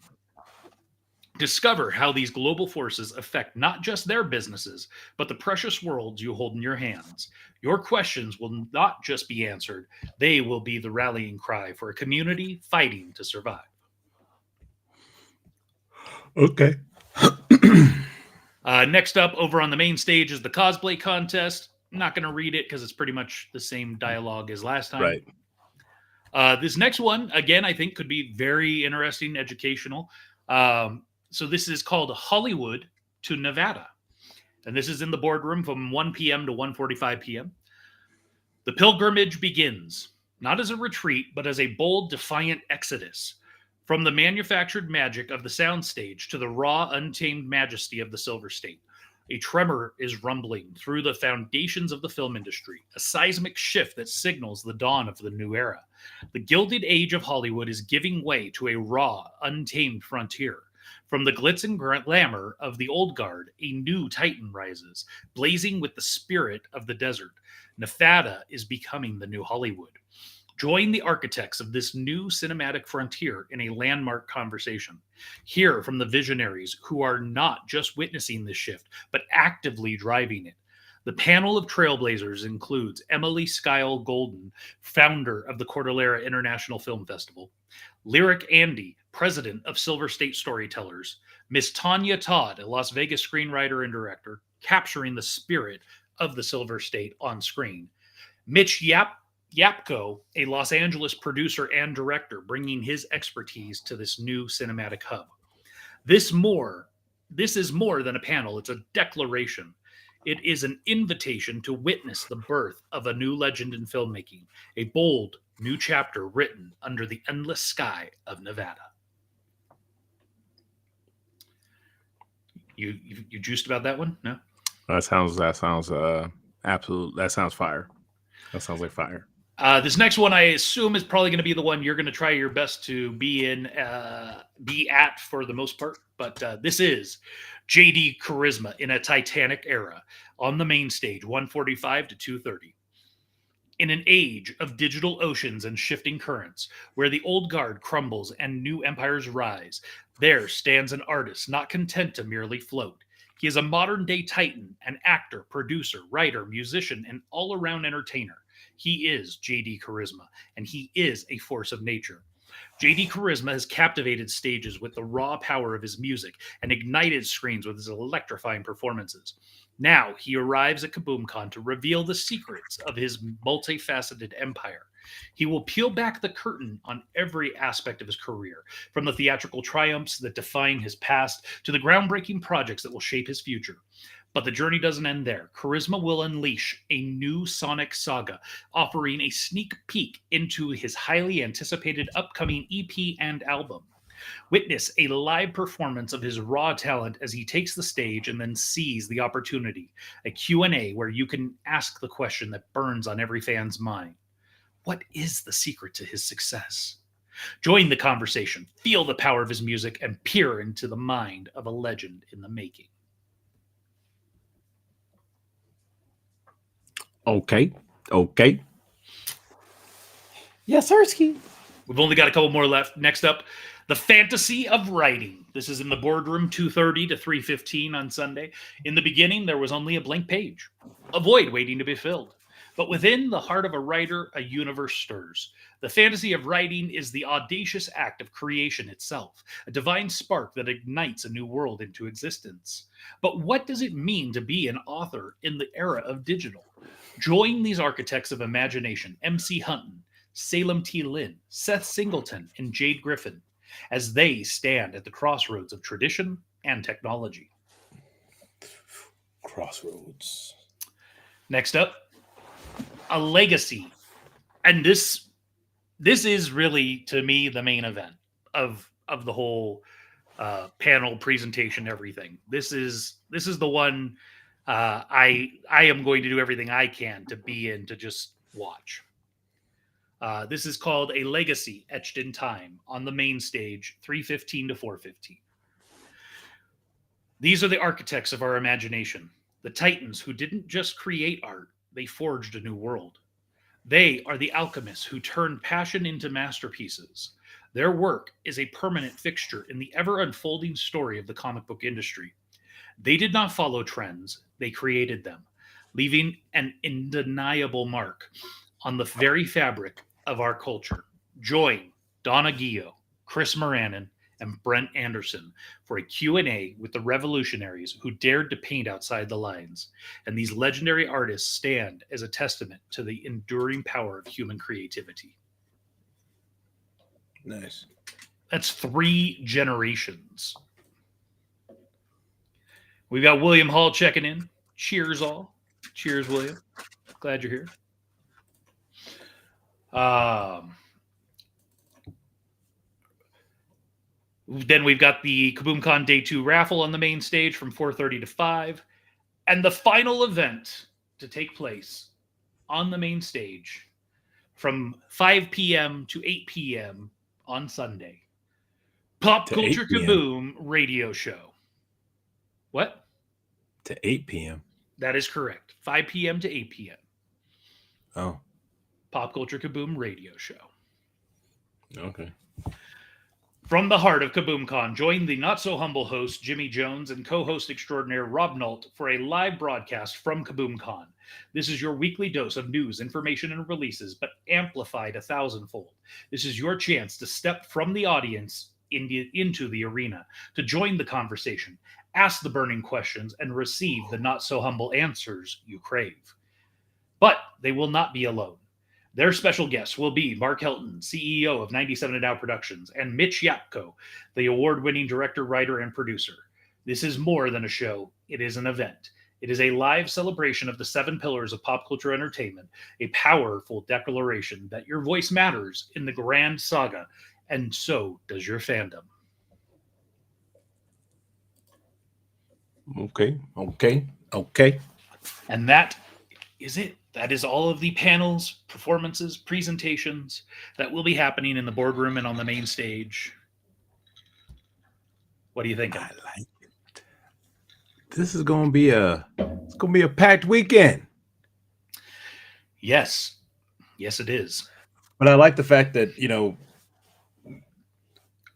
Discover how these global forces affect not just their businesses, but the precious worlds you hold in your hands. Your questions will not just be answered, they will be the rallying cry for a community fighting to survive. Okay. Next up, over on the main stage, is the cosplay contest. I'm not going to read it because it's pretty much the same dialogue as last time. Right. This next one, again, I think could be very interesting, educational. So this is called Hollywood to Nevada. And this is in the boardroom from 1 p.m. to 1:45 p.m. The pilgrimage begins, not as a retreat, but as a bold, defiant exodus. From the manufactured magic of the soundstage to the raw, untamed majesty of the Silver State, a tremor is rumbling through the foundations of the film industry, a seismic shift that signals the dawn of the new era. The Gilded Age of Hollywood is giving way to a raw, untamed frontier. From the glitz and glamour of the old guard, a new titan rises, blazing with the spirit of the desert. Nevada is becoming the new Hollywood. Join the architects of this new cinematic frontier in a landmark conversation. Hear from the visionaries who are not just witnessing this shift, but actively driving it. The panel of trailblazers includes Emily Skyle Golden, founder of the Cordillera International Film Festival, Lyric Andy, president of Silver State Storytellers, Miss Tanya Todd, a Las Vegas screenwriter and director, capturing the spirit of the Silver State on screen, Mitch Yapko, a Los Angeles producer and director, bringing his expertise to this new cinematic hub. This is more than a panel, it's a declaration. It is an invitation to witness the birth of a new legend in filmmaking, a bold new chapter written under the endless sky of Nevada. You juiced about that one? No? That sounds absolute. That sounds fire. That sounds like fire. This next one, I assume, is probably going to be the one you're going to try your best to be at for the most part. But this is JD Charisma in a Titanic era on the main stage, 1:45 to 2:30. In an age of digital oceans and shifting currents, where the old guard crumbles and new empires rise, there stands an artist not content to merely float. He is a modern-day titan, an actor, producer, writer, musician, and all-around entertainer. He is JD Charisma, and he is a force of nature. JD Charisma has captivated stages with the raw power of his music and ignited screens with his electrifying performances. Now he arrives at KaboomCon to reveal the secrets of his multifaceted empire. He will peel back the curtain on every aspect of his career, from the theatrical triumphs that define his past to the groundbreaking projects that will shape his future. But the journey doesn't end there. Charisma will unleash a new Sonic saga, offering a sneak peek into his highly anticipated upcoming EP and album. Witness a live performance of his raw talent as he takes the stage and then seize the opportunity. A Q&A where you can ask the question that burns on every fan's mind. What is the secret to his success? Join the conversation, feel the power of his music, and peer into the mind of a legend in the making. Okay. Yes, Sirski. We've only got a couple more left. Next up, The Fantasy of Writing. This is in the boardroom, 2:30 to 3:15 on Sunday. In the beginning, there was only a blank page, a void waiting to be filled. But within the heart of a writer, a universe stirs. The fantasy of writing is the audacious act of creation itself, a divine spark that ignites a new world into existence. But what does it mean to be an author in the era of digital? Join these architects of imagination, MC Hunton, Salem T. Lynn, Seth Singleton, and Jade Griffin, as they stand at the crossroads of tradition and technology. Crossroads. Next up, a legacy. And this is really, to me, the main event of the whole panel presentation, everything. This is the one I am going to do everything I can to be in, to just watch. This is called A Legacy Etched in Time on the main stage, 3:15 to 4:15. These are the architects of our imagination, the titans who didn't just create art, they forged a new world. They are the alchemists who turned passion into masterpieces. Their work is a permanent fixture in the ever-unfolding story of the comic book industry. They did not follow trends, they created them, leaving an undeniable mark on the very fabric of our culture. Join Donna Gio, Chris Moranin, and Brent Anderson for a Q&A with the revolutionaries who dared to paint outside the lines. And these legendary artists stand as a testament to the enduring power of human creativity. Nice. That's 3 generations. We've got William Hall checking in. Cheers, all. Cheers, William. Glad you're here. Then we've got the KaboomCon Day 2 raffle on the main stage from 4:30 to 5. And the final event to take place on the main stage from 5 p.m. to 8 p.m. on Sunday. Pop To Culture 8 p.m. Kaboom radio show. What? To 8 p.m. That is correct. 5 p.m. to 8 p.m. Oh, Pop Culture Kaboom radio show. okay. From the heart of KaboomCon, join the not-so-humble host, Jimmy Jones, and co-host extraordinaire, Rob Nault, for a live broadcast from KaboomCon. This is your weekly dose of news, information, and releases, but amplified 1,000-fold. This is your chance to step from the audience into the arena, to join the conversation, ask the burning questions, and receive the not-so-humble answers you crave. But they will not be alone. Their special guests will be Mark Helton, CEO of 97 Now Productions, and Mitch Yapko, the award-winning director, writer, and producer. This is more than a show. It is an event. It is a live celebration of the 7 pillars of pop culture entertainment, a powerful declaration that your voice matters in the grand saga, and so does your fandom. Okay. And that is it. That is all of the panels, performances, presentations that will be happening in the boardroom and on the main stage. What do you think? I like it. This is gonna be a packed weekend. Yes, it is. But I like the fact that,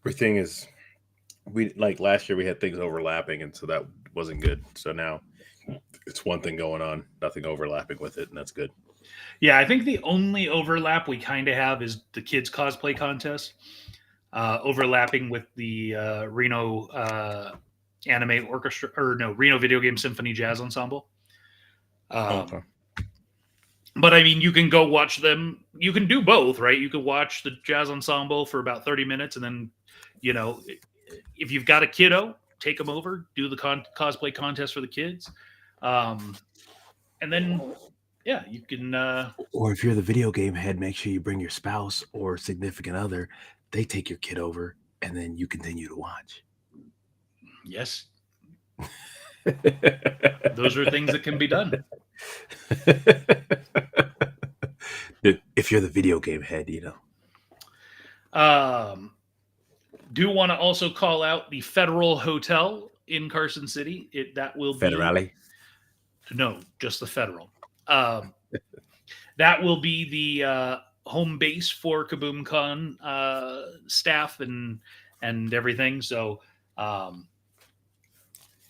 everything is, we like last year we had things overlapping, and so that wasn't good. So now it's one thing going on, nothing overlapping with it, and that's good. Yeah, I think the only overlap we kind of have is the kids cosplay contest, overlapping with the Reno Anime Orchestra, Reno Video Game Symphony Jazz Ensemble. Okay. But I mean, you can go watch them. You can do both, right? You could watch the jazz ensemble for about 30 minutes, and then, if you've got a kiddo, take them over, do the cosplay contest for the kids. And then, yeah, you can. Or if you're the video game head, make sure you bring your spouse or significant other. They take your kid over, and then you continue to watch. Yes, those are things that can be done. If you're the video game head, Do want to also call out the Federal Hotel in Carson City. That will be Federale. No, just the Federal. That will be the home base for KaboomCon staff and everything. So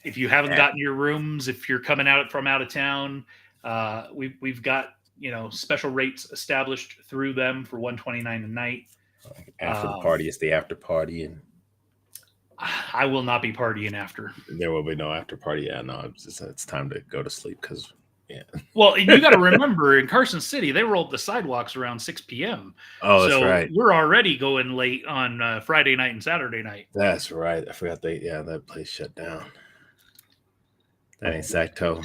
if you haven't gotten your rooms, if you're coming from out of town, we've got special rates established through them for $129 a night. After the party, it's the after party, and I will not be partying after. there will be no after party. Yeah, no, it's time to go to sleep because, yeah. Well, you got to remember, in Carson City, they rolled the sidewalks around 6 p.m. Oh, that's so right. We're already going late on Friday night and Saturday night. That's right. I forgot that place shut down. That ain't Sacto.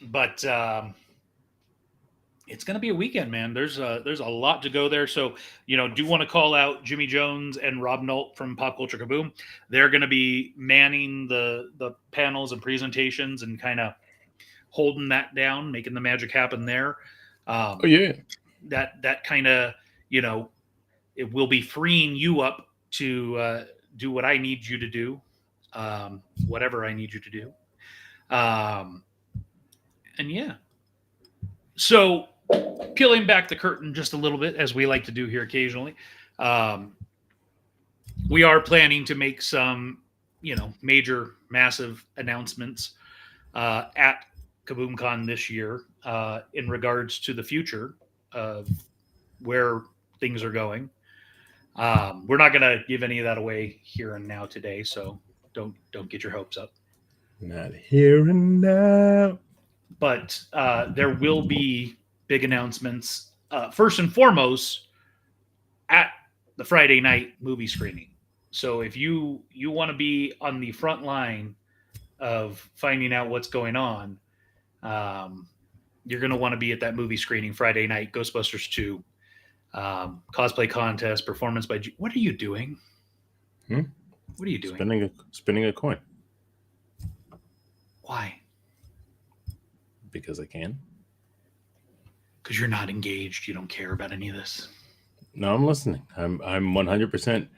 But it's going to be a weekend, man. There's a lot to go there. So, do want to call out Jimmy Jones and Rob Nolt from Pop Culture Kaboom. They're going to be manning the panels and presentations and kind of holding that down, making the magic happen there. Oh yeah. That kind of, it will be freeing you up to do what I need you to do, whatever I need you to do. And yeah. So peeling back the curtain just a little bit, as we like to do here occasionally, we are planning to make some, major, massive announcements at KaboomCon this year in regards to the future of where things are going. We're not going to give any of that away here and now today, so don't get your hopes up. Not here and now. But there will be big announcements. First and foremost, at the Friday night movie screening. So if you want to be on the front line of finding out what's going on, you're going to want to be at that movie screening Friday night. Ghostbusters 2, cosplay contest, performance by. What are you doing? What are you doing? Spinning a coin. Why? Because I can. Because you're not engaged. You don't care about any of this. No, I'm listening. I'm 100%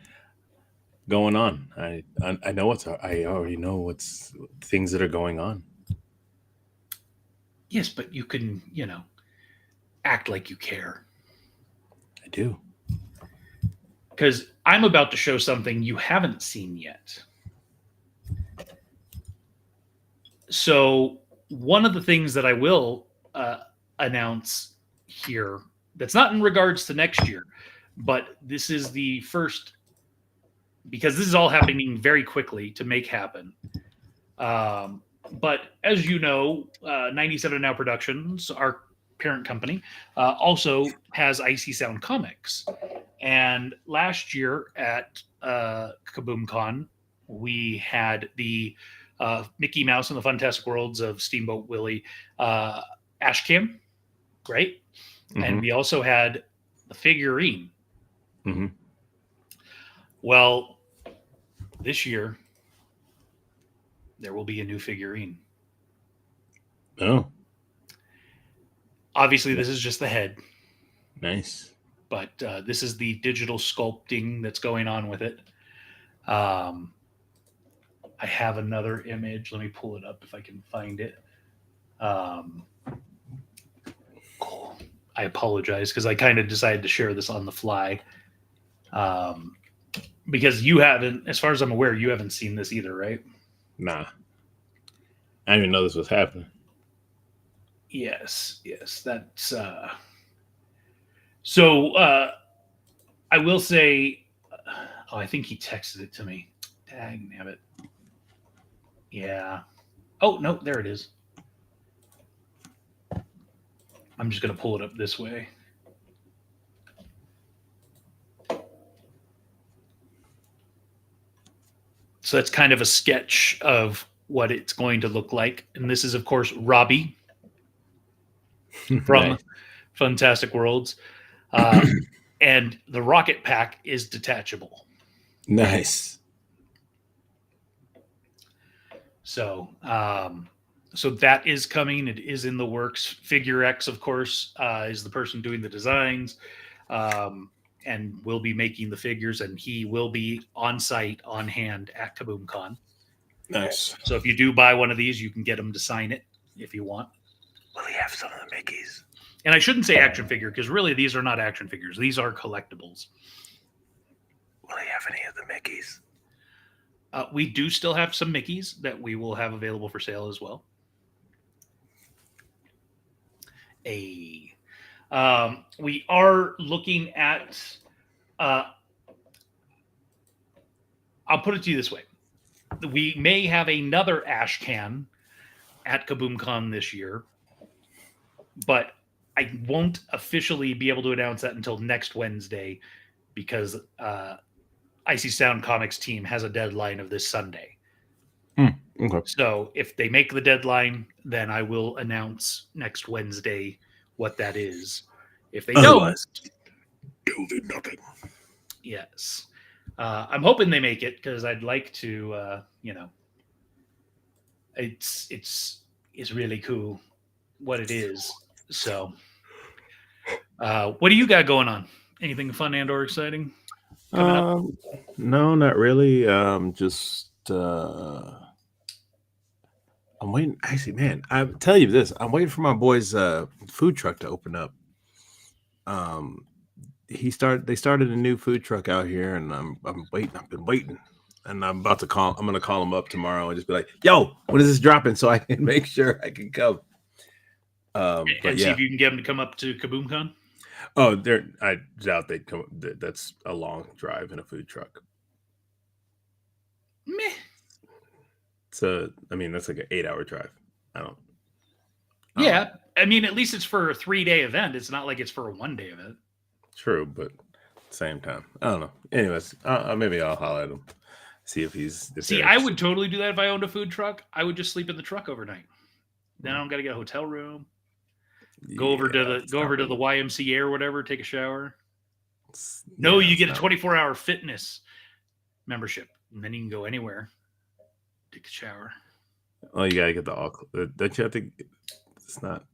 going on. I know I already know what's things that are going on. Yes, but you can, act like you care. I do. Because I'm about to show something you haven't seen yet. So one of the things that I will announce here, that's not in regards to next year, but this is the first, because this is all happening very quickly to make happen. But as you know, 97 Now Productions, our parent company, also has Icy Sound Comics. And last year at KaboomCon, we had the Mickey Mouse and the Fantastic Worlds of Steamboat Willie Ashcan, right? Mm-hmm. And we also had the figurine. Mm-hmm. Well, this year, there will be a new figurine. Oh. Obviously, this is just the head. Nice. But this is the digital sculpting that's going on with it. I have another image. Let me pull it up if I can find it. I apologize because I kind of decided to share this on the fly. Because you haven't, as far as I'm aware, you haven't seen this either, right? Nah. I didn't even know this was happening. Yes. That's so I will say, I think he texted it to me. Dang nabbit. Yeah. Oh, no, there it is. I'm just going to pull it up this way. So that's kind of a sketch of what it's going to look like. And this is, of course, Robbie from Nice. Fantastic Worlds. And the rocket pack is detachable. Nice. So, so that is coming. It is in the works. Figure X, of course, is the person doing the designs, and will be making the figures, and he will be on site, on hand at KaboomCon. Nice. So if you do buy one of these, you can get him to sign it if you want. Will he have some of the Mickeys? And I shouldn't say action figure because really these are not action figures. These are collectibles. Will he have any of the Mickeys? We do still have some Mickeys that we will have available for sale as well. We are looking at. I'll put it to you this way: we may have another Ash Can at KaboomCon this year, but I won't officially be able to announce that until next Wednesday because Icy Sound Comics team has a deadline of this Sunday. Okay. So if they make the deadline, then I will announce next Wednesday what that is. If they Otherwise, don't, do nothing. yes. I'm hoping they make it because I'd like to, it's really cool what it is. So, what do you got going on? Anything fun and or exciting coming up? No, not really. Just I'm waiting. Actually, man, I tell you this. I'm waiting for my boy's food truck to open up. They started a new food truck out here, and I'm waiting. I've been waiting, and I'm gonna call him up tomorrow and just be like, "Yo, when is this dropping?" So I can make sure I can come. And But see yeah. if you can get them to come up to KaboomCon. Oh, I doubt they'd come. That's a long drive in a food truck. Meh. That's like an 8-hour drive. I don't. Yeah, I mean, at least it's for a 3-day event. It's not like it's for a 1-day event. True, but at the same time, I don't know. Anyways, maybe I'll holler at him, see if he's. See, I would totally do that if I owned a food truck. I would just sleep in the truck overnight. Then I don't got to get a hotel room. Go over to the YMCA or whatever. Take a shower. No, you get a 24-hour fitness membership, and then you can go anywhere. Take a shower. Oh, you gotta get the all. Don't you have to? It's not.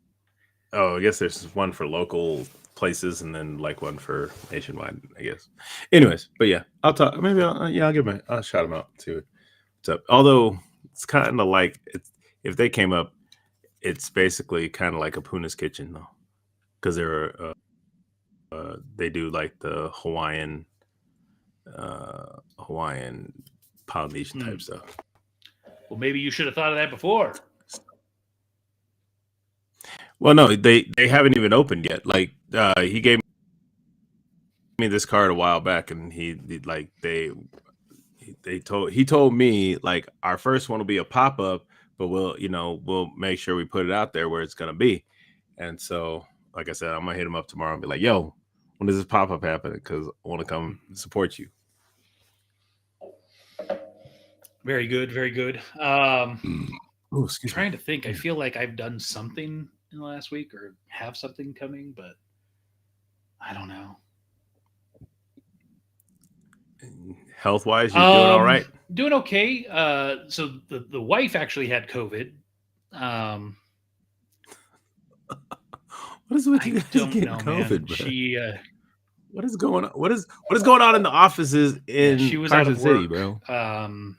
Oh, I guess there's one for local places and then like one for nationwide, I guess. Anyways, but yeah, I'll talk. Maybe I'll shout them out too. What's up? Although it's kind of like if they came up, it's basically kind of like a Puna's Kitchen though, because they do like the Hawaiian Polynesian type stuff. Well, maybe you should have thought of that before. Well, no, they haven't even opened yet. Like he gave me this card a while back, and he told me like our first one will be a pop up, but we'll make sure we put it out there where it's gonna be. And so, like I said, I'm gonna hit him up tomorrow and be like, "Yo, when does this pop up happen? Because I want to come support you." Very good, very good. Oh, excuse me. Trying to think. I feel like I've done something in the last week or have something coming, but I don't know. Health wise, you're doing all right. Doing okay. So the wife actually had COVID. What is with you I guys don't getting know, COVID, man. bro? She What is going on? What is going on in the offices in she was out Carson of City, work. bro?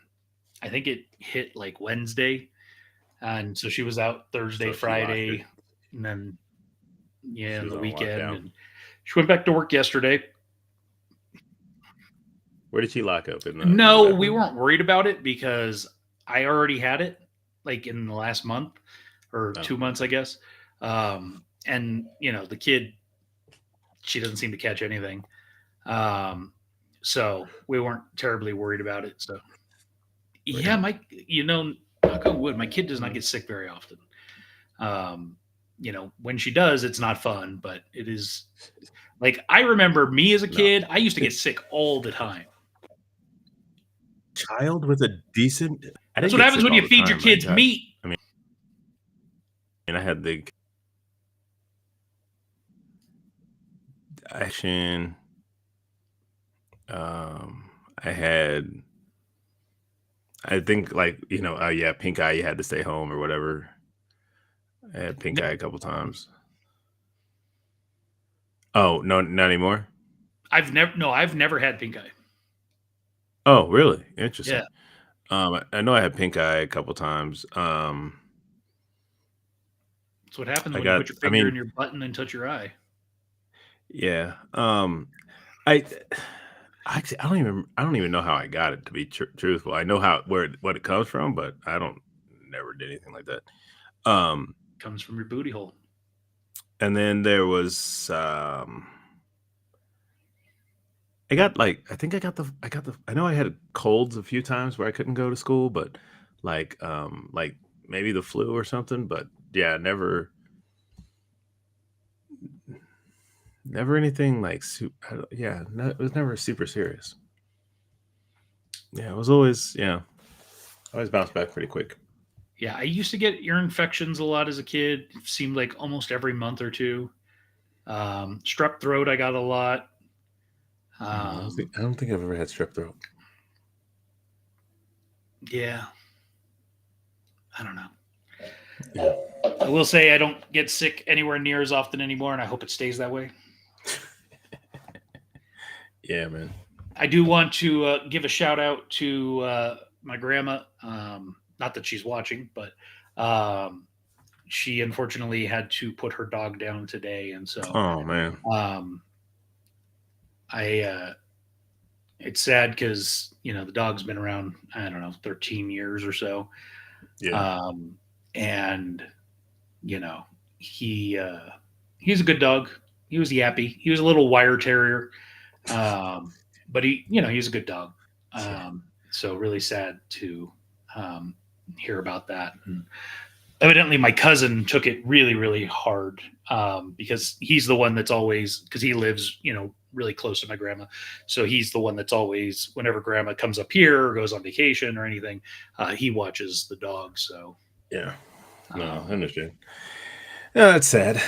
I think it hit like Wednesday, and so she was out Thursday, So she Friday, and then She the was on weekend. lockdown. And she went back to work yesterday. Where did she lock up? In the No, back we room? weren't worried about it because I already had it like in the last month or Oh. 2 months, I guess. And the kid, she doesn't seem to catch anything. So we weren't terribly worried about it. So yeah, knock on wood, my kid does not get sick very often. When she does, it's not fun, but it is like, I remember me as a kid, I used to get sick all the time. child with a decent. I That's didn't what get happens sick when all you the feed your time. kids meat. And I had the action. I had, I think like yeah, pink eye. You had to stay home or whatever. I had pink eye a couple times. Oh no, not anymore. I've never had pink eye. Oh really? Interesting. Yeah, I know I had pink eye a couple times. that's what happens I when you got. put your I finger in mean, your butt and then touch your eye. yeah. I actually I don't even know how I got it, to be truthful. I know what it comes from, but I don't never did anything like that. Comes from your booty hole. And then there was I got like I think I got the I know I had colds a few times where I couldn't go to school, but like maybe the flu or something, but yeah, never anything like yeah, it was never super serious. Yeah, it was always always bounced back pretty quick. Yeah, I used to get ear infections a lot as a kid. It seemed like almost every month or two. Strep throat, I got a lot. I don't think I've ever had strep throat. Yeah, I don't know. Yeah. I will say I don't get sick anywhere near as often anymore, and I hope it stays that way. Yeah, man. I do want to give a shout out to my grandma. Not that she's watching, but she unfortunately had to put her dog down today, and so Oh man. I it's sad because the dog's been around, I don't know, 13 years or so. Yeah. And he he's a good dog. He was yappy. He was a little wire terrier, but he's a good dog. So really sad to hear about that. And evidently, my cousin took it really, really hard because he's the one that's always, because he lives really close to my grandma, so he's the one that's always, whenever grandma comes up here or goes on vacation or anything, he watches the dog. So Yeah. No, I understand. Yeah, that's sad.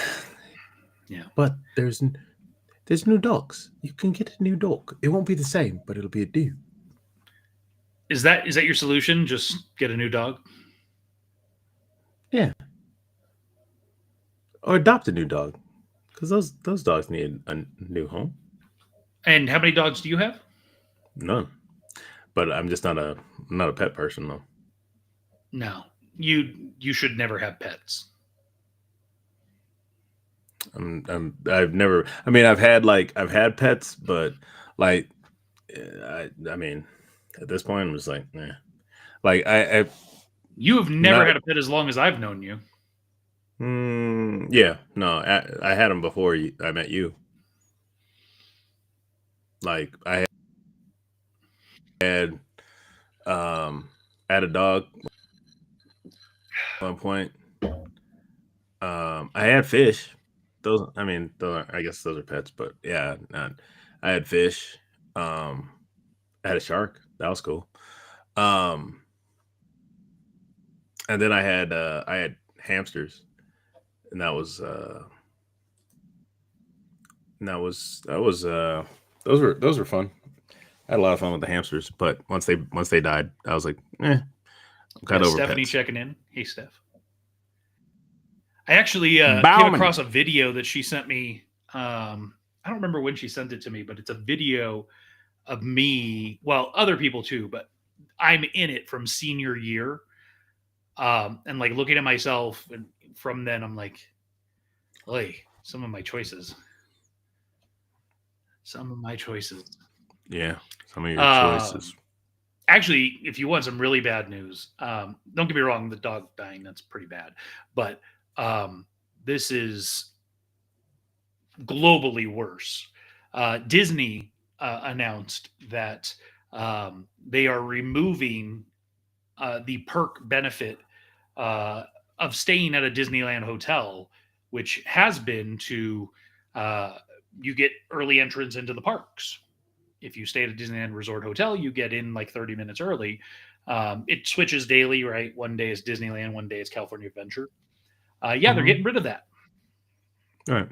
Yeah. But there's new dogs. You can get a new dog. It won't be the same, but it'll be a new. Is that your solution? Just get a new dog? Yeah. Or adopt a new dog. Because those dogs need a new home. And how many dogs do you have? None. But I'm just not a pet person though. No. You should never have pets. I've never. I mean, I've had pets, but like, I mean, at this point, I'm just like, like I You have never not, had a pet as long as I've known you. yeah, no, I had them before I met you. Like I had a dog at one point. I had fish. Those, I mean, I guess those are pets, but yeah, I had fish. I had a shark. That was cool. And then I had hamsters, and those were fun. I had a lot of fun with the hamsters, but once they died, I was like, I'm kind of over Stephanie pets. checking in. Hey, Steph. I actually came Bauman. across a video that she sent me. I don't remember when she sent it to me, but it's a video of me. Well, other people too, but I'm in it from senior year. And like looking at myself, and from then I'm like, hey, some of my choices. Yeah, some of your choices. Actually, if you want some really bad news, don't get me wrong, the dog dying, that's pretty bad. But this is globally worse. Disney announced that they are removing the perk benefit of staying at a Disneyland hotel, which has been to you get early entrance into the parks. if you stay at a Disneyland Resort hotel, you get in like 30 minutes early. It switches daily, right? One day is Disneyland, one day is California Adventure. Yeah, they're getting rid of that. All right.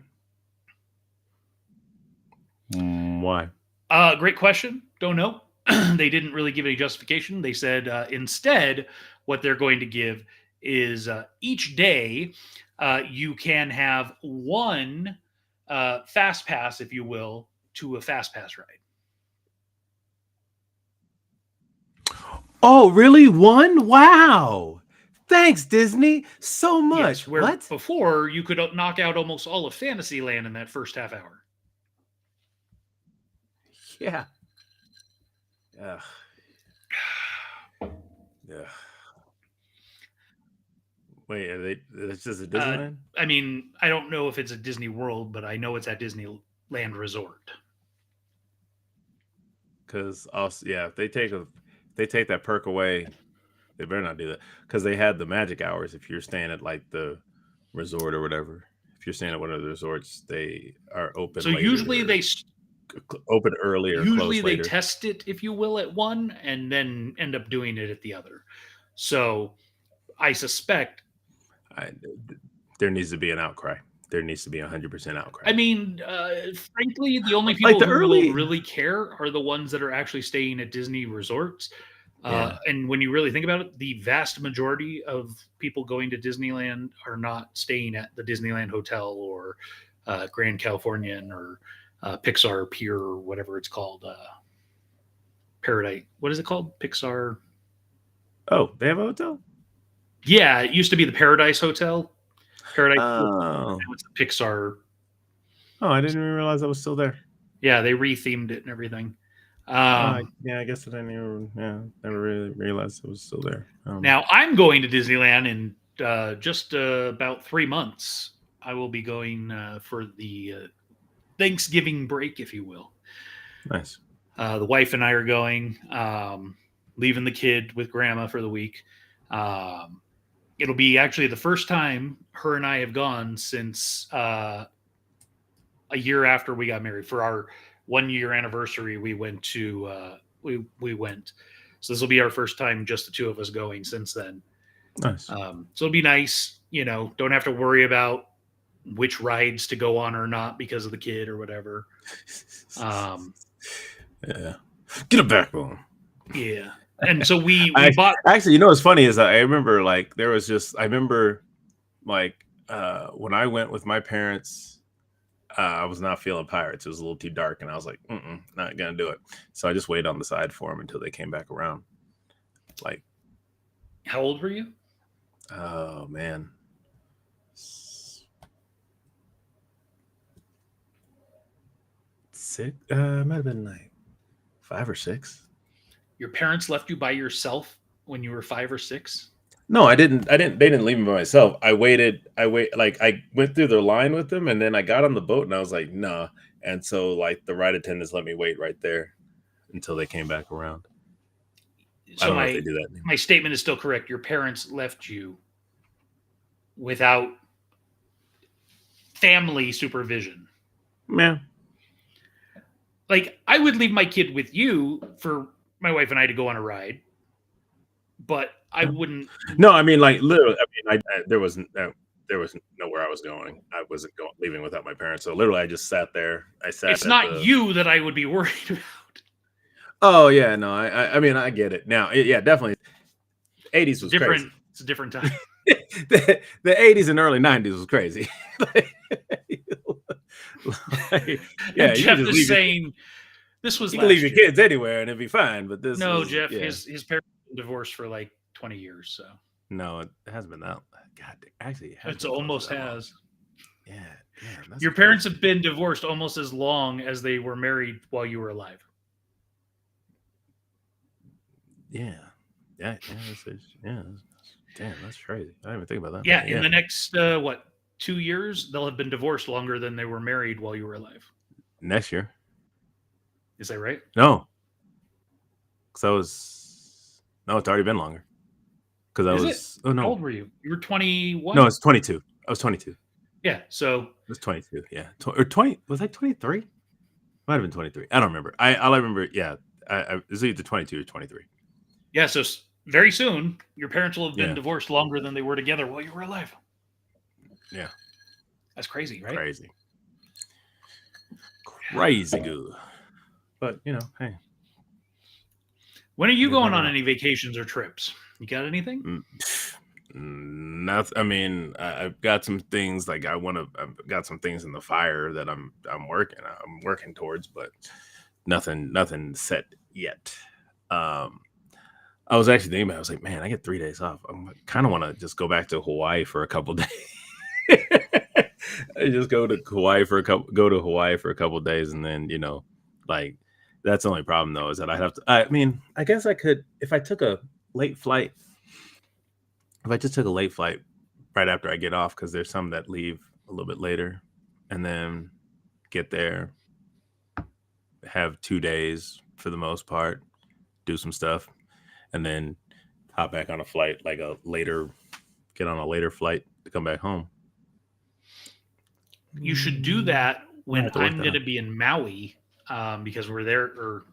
Why? Great question. Don't know. They didn't really give any justification. They said instead, what they're going to give is each day you can have one fast pass, if you will, to a fast pass ride. Oh, really? One? Wow. Thanks, Disney. So much. Yes, where What? before you could knock out almost all of Fantasyland in that first half hour. Yeah. Ugh. Ugh. Wait, are they? It's just a Disneyland. I mean, I don't know if it's a Disney World, but I know it's at Disneyland Resort. Because also, yeah, if they take that perk away, they better not do that. Because they had the magic hours. If you're staying at like the resort or whatever, if you're staying at one of the resorts, they are open. So later usually or they open early or usually close they later. test it, if you will, at one and then end up doing it at the other. So I suspect. There needs to be an outcry. There needs to be 100% outcry. I mean, frankly, the only Like people the who early- will really care are the ones that are actually staying at Disney resorts. Yeah. And when you really think about it, the vast majority of people going to Disneyland are not staying at the Disneyland Hotel or Grand Californian or Pixar Pier or whatever it's called. Paradise. What is it called? Pixar. Oh, they have a hotel? Yeah, it used to be the Paradise Hotel. Paradise. Oh. Now it's the Pixar. Oh, I didn't even realize I was still there. Yeah, they rethemed it and everything. Yeah, I guess I didn't even. Yeah, never really realized it was still there. Now I'm going to Disneyland in just about 3 months. I will be going for the Thanksgiving break, if you will. Nice. The wife and I are going, leaving the kid with grandma for the week. It'll be actually the first time her and I have gone since a year after we got married. For our 1 year anniversary, we went to we went. So this will be our first time, just the two of us going since then. Nice. So it'll be nice, don't have to worry about which rides to go on or not because of the kid or whatever. Yeah. Get a backbone. Yeah. And so we I- bought. Actually, what's funny is I remember like there was just when I went with my parents, I was not feeling pirates. It was a little too dark, and I was like, not gonna do it. So I just waited on the side for them until they came back around. Like, How old were you? oh man, six. Might have been like 5 or 6. Your parents left you by yourself when you were 5 or 6? No, I didn't. They didn't leave me by myself. I waited. Like I went through their line with them, and then I got on the boat, and I was like, nah. And so like the ride attendants let me wait right there until they came back around. I So don't know if they do that anymore. my statement is still correct. Your parents left you without family supervision. Yeah. Like, I would leave my kid with you for my wife and I to go on a ride, but I wouldn't. No, I mean like literally. I mean, there was nowhere I was going. I wasn't leaving without my parents. So literally, I just sat there. It's not you that I would be worried about. Oh yeah, no. I mean, I get it now. Yeah, definitely. 80s was Different. crazy. It's a different time. the 80s and early 90s was crazy. Yeah, Jeff is saying this was. You can leave last your year. kids anywhere and it'd be fine. But this, No, was, Jeff. yeah. His parents been divorced for like 20 years, so No, it hasn't been that. God, actually, it almost has. Yeah, that's Your crazy. parents have been divorced almost as long as they were married while you were alive. Yeah. Damn, that's crazy. I didn't even think about that. Yeah, in the next 2 years, they'll have been divorced longer than they were married while you were alive. Next year. Is that right? No. So it's already been longer. Because I Is was How old were you? You were 21? No, it's 22. I was 22. Yeah, so It was 22. Yeah. Or 20. Was I 23? Might have been 23. I don't remember. I remember. Yeah, it's either 22 or 23. Yeah, so very soon your parents will have been Yeah. divorced longer than they were together while you were alive. Yeah, That's crazy, right? crazy good. But hey, When are you You going never on know. any vacations or trips? You got anything? nothing. I mean, I've got some things like I've got some things in the fire that I'm working towards, but nothing set yet. I was actually thinking about it. I was like, man, I get 3 days off. I kind of want to just go back to Hawaii for a couple days. I just go to Hawaii for a couple days, and then like that's the only problem though is that I have to. I mean, I guess I could if I took a late flight. If I just took a late flight right after I get off, because there's some that leave a little bit later, and then get there, have 2 days for the most part, do some stuff, and then hop back on a flight get on a later flight to come back home. You should do that when have to work I'm that going to out. be in Maui, because we're there,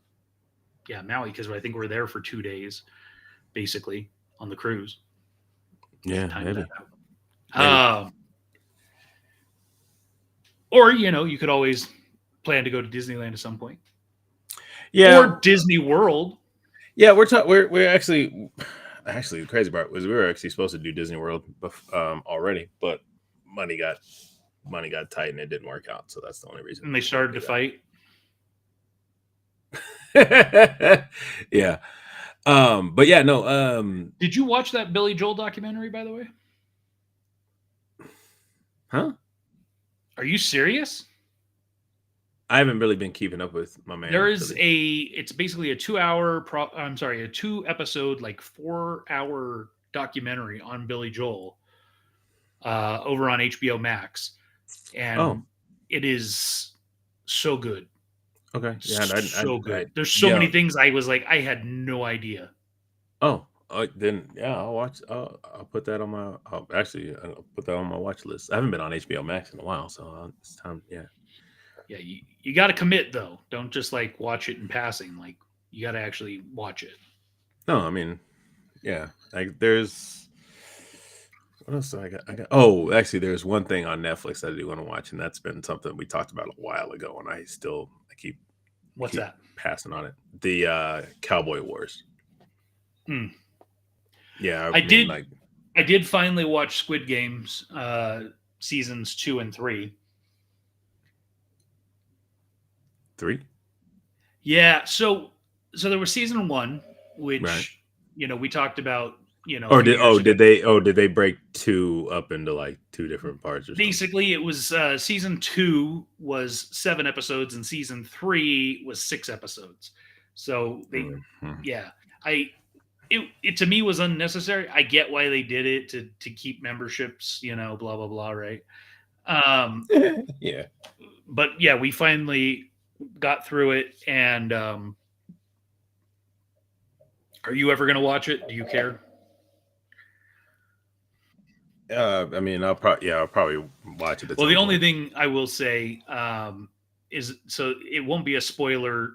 Maui, because I think we're there for 2 days, basically on the cruise. Yeah, Time maybe. that out. Or you could always plan to go to Disneyland at some point, Yeah, or Disney World. yeah. We're actually the crazy part was we were actually supposed to do Disney World already, but money got tight and it didn't work out. So that's the only reason. And they started to fight. Yeah. But yeah, no. Did you watch that Billy Joel documentary, by the way? Huh? Are you serious? I haven't really been keeping up with my man. There is it's basically a 2 episode, like 4-hour documentary on Billy Joel, over on HBO Max. And it is so good. Okay. Yeah. So good. There's so many things I was like, I had no idea. Then yeah, I'll watch. I'll put that on my. I'll put that on my watch list. I haven't been on HBO Max in a while, so it's time. Yeah. Yeah, you got to commit though. Don't just like watch it in passing. Like you got to actually watch it. No, I mean, yeah. Like there's what else do I got? Oh, actually, there's one thing on Netflix that I do want to watch, and that's been something we talked about a while ago, and I keep What's that? passing on it. The Cowboy Wars. Hmm. Yeah, I did finally watch Squid Games seasons 2 and 3. 3. Yeah, so there was season 1, which Right. We talked about. Or did they break 2 up into like 2 different parts? Or basically, it was season 2 was 7 episodes, and season 3 was 6 episodes. So they, it to me was unnecessary. I get why they did it to keep memberships, blah blah blah, right? Yeah. But yeah, we finally got through it. And are you ever going to watch it? Do you care? I mean, I'll probably watch it. Well, the only thing I will say is, so it won't be a spoiler.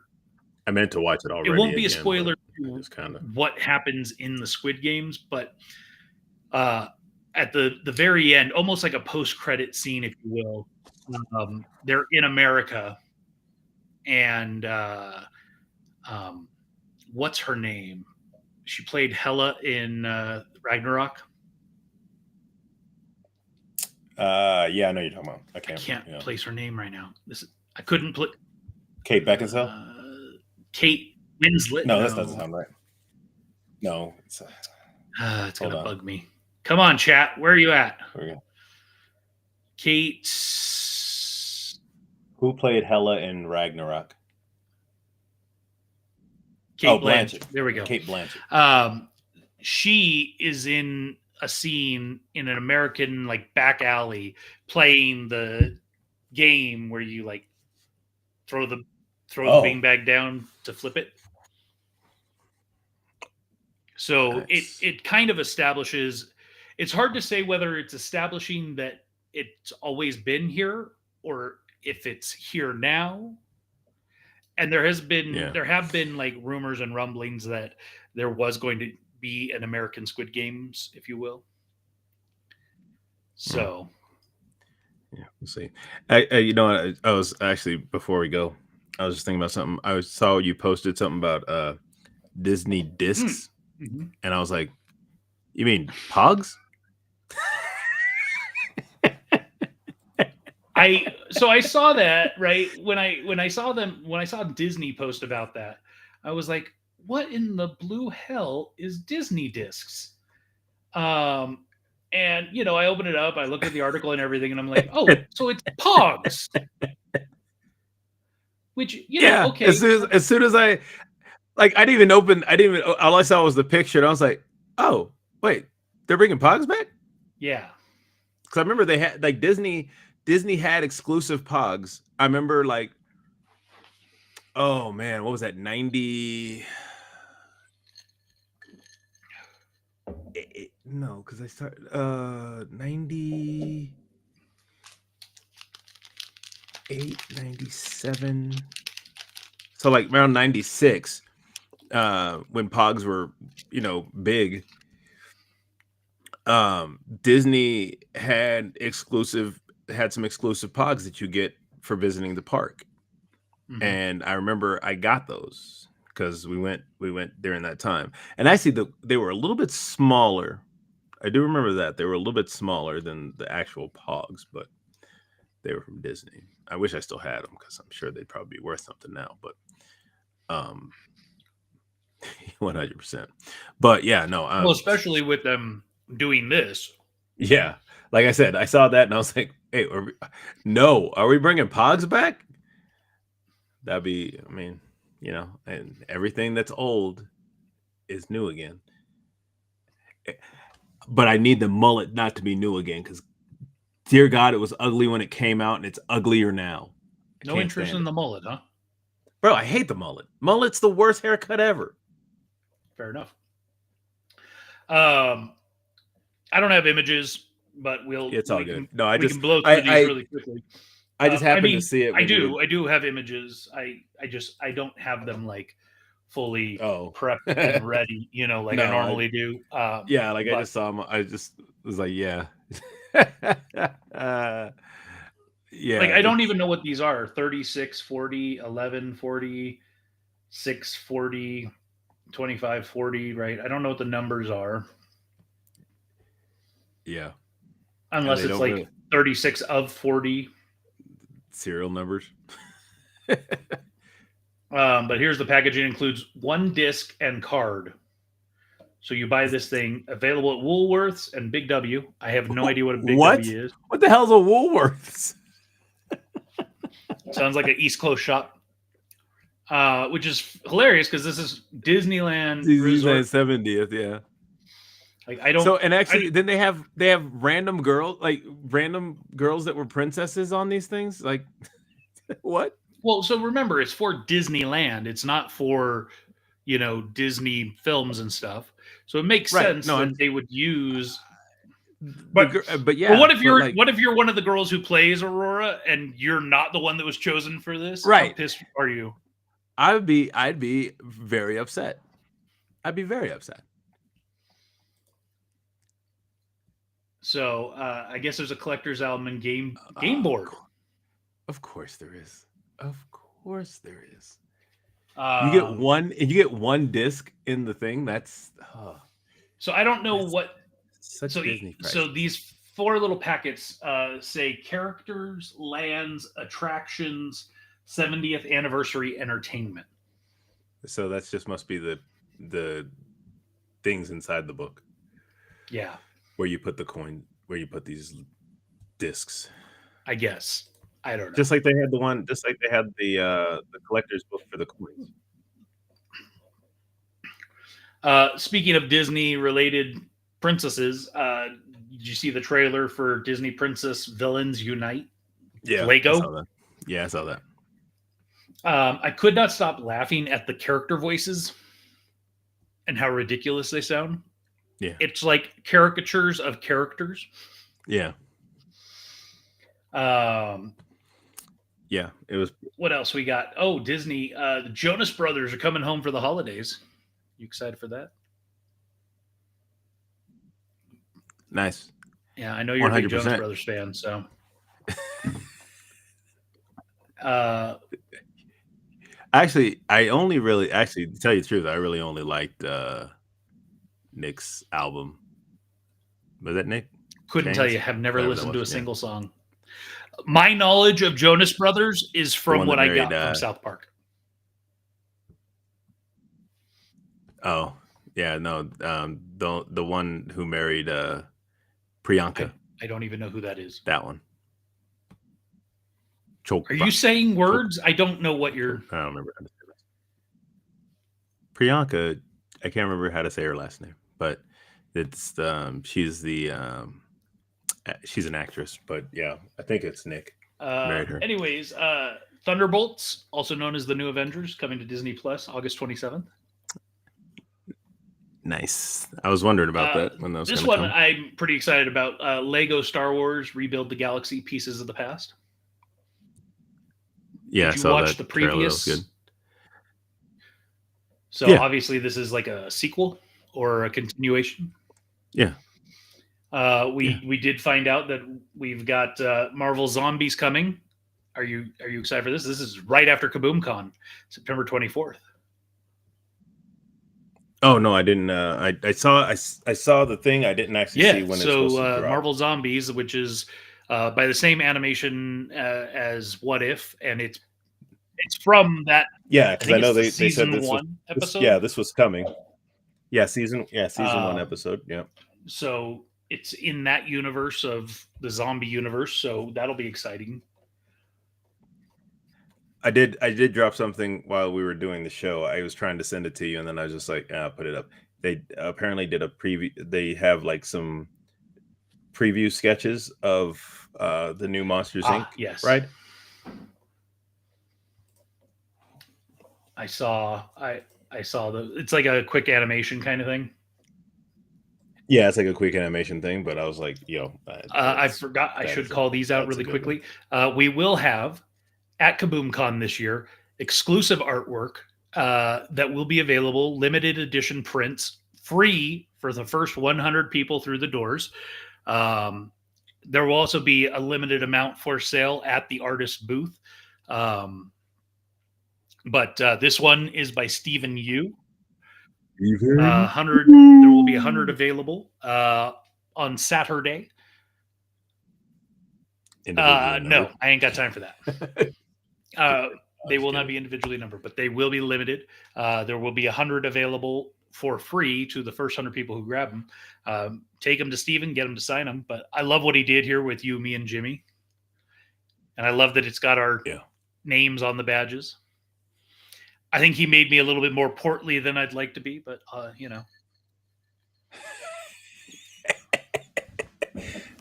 I meant to watch it already. It won't be a spoiler just kind of what happens in the Squid Games, but at the very end, almost like a post-credit scene, if you will, they're in America, and what's her name? She played Hela in Ragnarok. Yeah, I know you're talking about. I can't place her name right now. I couldn't put Kate Beckinsale. Kate Winslet. No, that doesn't sound right. No, it's gonna bug me. Come on, chat. Where are you at? There we go. Kate. Who played Hela in Ragnarok? Kate Blanchett. There we go. Kate Blanchett. She is in a scene in an American like back alley playing the game where you like throw the beanbag down to flip it. So it kind of establishes. It's hard to say whether it's establishing that it's always been here or if it's here now. And there have been like rumors and rumblings that there was going to be an American Squid Games, if you will. So, yeah, we'll see. I was actually, before we go, I was just thinking about something. I saw you posted something about Disney discs, mhm. and I was like, "You mean Pogs?" I saw that right when I saw Disney post about that, I was like, what in the blue hell is Disney discs? And I opened it up, I looked at the article and everything, and I'm like, oh, so it's Pogs. Which Yeah. okay. As soon as I didn't even open. All I saw was the picture, and I was like, "Oh, wait, they're bringing Pogs back?" Yeah. Because I remember they had like Disney had exclusive Pogs. I remember like, oh man, what was that? 90. No, because I started 98, 97. So like around 96, when Pogs were, big. Disney had some exclusive Pogs that you get for visiting the park. Mhm. And I remember I got those because we went during that time. And actually they were a little bit smaller. I do remember that they were a little bit smaller than the actual Pogs, but they were from Disney. I wish I still had them because I'm sure they'd probably be worth something now, but 100%. But yeah, no. Well, especially with them doing this. Yeah, like I said, I saw that and I was like, "Hey, are we bringing Pogs back?" That'd be, I mean, and everything that's old is new again. But I need the mullet not to be new again because, dear God, it was ugly when it came out and it's uglier now. No interest in the mullet, huh? Bro, I hate the mullet. Mullet's the worst haircut ever. Fair enough. I don't have images, but It's all good. No, we can blow through these really quickly. I just happened to see it. I do have images. I don't have them like fully prepped and ready, like I normally do. Yeah, like I just saw them. I just was like, yeah. Yeah. Like I don't even know what these are. 36, 40, 11, 40, 6, 40, 25, 40, right? I don't know what the numbers are. Yeah. Unless it's like really... 36 of 40. Serial numbers. But here's the package. It includes one disc and card. So you buy this thing, available at Woolworths and Big W. I have no idea what a Big W is. What the hell's a Woolworths? Sounds like an East Coast shop. Which is hilarious because this is Disneyland 70th, yeah. Like I don't. So and actually, then they have random girls that were princesses on these things. Like, what? Well, so remember, it's for Disneyland. It's not for Disney films and stuff. So it makes sense that they would use. But yeah. But what if you're one of the girls who plays Aurora and you're not the one that was chosen for this? Right? How pissed are you? I'd be very upset. I'd be very upset. So I guess there's a collector's album and game board. Of course there is. Of course there is. You get one disc in the thing. That's so I don't know what. Such Disney price. So these 4 little packets say characters, lands, attractions, 70th anniversary entertainment. So that's just must be the things inside the book. Yeah. Where you put the coin, where you put these discs. I guess. I don't know. Just like they had the collector's book for the coins. Speaking of Disney related princesses, did you see the trailer for Disney Princess Villains Unite? Yeah. Lego? I saw that. Yeah, I saw that. I could not stop laughing at the character voices and how ridiculous they sound. Yeah. It's like caricatures of characters. Yeah. Yeah, yeah, it was What else we got? Oh, Disney. The Jonas Brothers are coming home for the holidays. You excited for that? nice. Yeah, I know you're a big Jonas 100%. Brothers fan, so. Uh, Actually, to tell you the truth, I really only liked Nick's album. Was that Nick? couldn't tell James? you. Have never Whatever that listened to a was, yeah. single song. My knowledge of Jonas Brothers is from one what that I got married, from South Park. Oh, yeah, no, the one who married Priyanka, I don't even know who that is. that one. Chopra. Are you saying words? I don't know what you're. I don't remember how to say that. Priyanka, I can't remember how to say her last name, but it's she's an actress, but yeah, I think it's Nick. Married her. Anyways, Thunderbolts, also known as the New Avengers, coming to Disney Plus August 27th. Nice. I was wondering about that when that was This gonna one come. I'm pretty excited about. Lego Star Wars Rebuild the Galaxy Pieces of the Past. Yeah, Did I you saw watch that the trailer. That previous? was good. So Yeah. obviously this is like a sequel or a continuation. Yeah. We did find out that we've got Marvel Zombies coming. Are you excited for this? This is right after KaboomCon, September 24th. Oh no, I didn't. I saw the thing. I didn't actually see when it's supposed to drop. Marvel Zombies, which is by the same animation as What If, and it's from that. Yeah, because I know it's the they said season this one episode. this was coming. Yeah, season one episode. Yeah. So it's in that universe of the zombie universe. So that'll be exciting. I did drop something while we were doing the show. I was trying to send it to you, and then I was just like, put it up. They apparently did a preview. They have like some preview sketches of the new Monsters Inc. Yes, Right. I saw it's like a quick animation kind of thing. Yeah, it's like a quick animation thing, but I was like, I forgot I should call these out really quickly. We will have at KaboomCon this year exclusive artwork that will be available, limited edition prints, free for the first 100 people through the doors. There will also be a limited amount for sale at the artist booth. But this one is by Stephen Yu. 100. There will be 100 available on Saturday. No, I ain't got time for that. They will not be individually numbered, but they will be limited. There will be 100 available for free to the first 100 people who grab them. Take them to Steven, get him to sign them. But I love what he did here with you, me, and Jimmy. And I love that it's got our names on the badges. I think he made me a little bit more portly than I'd like to be, but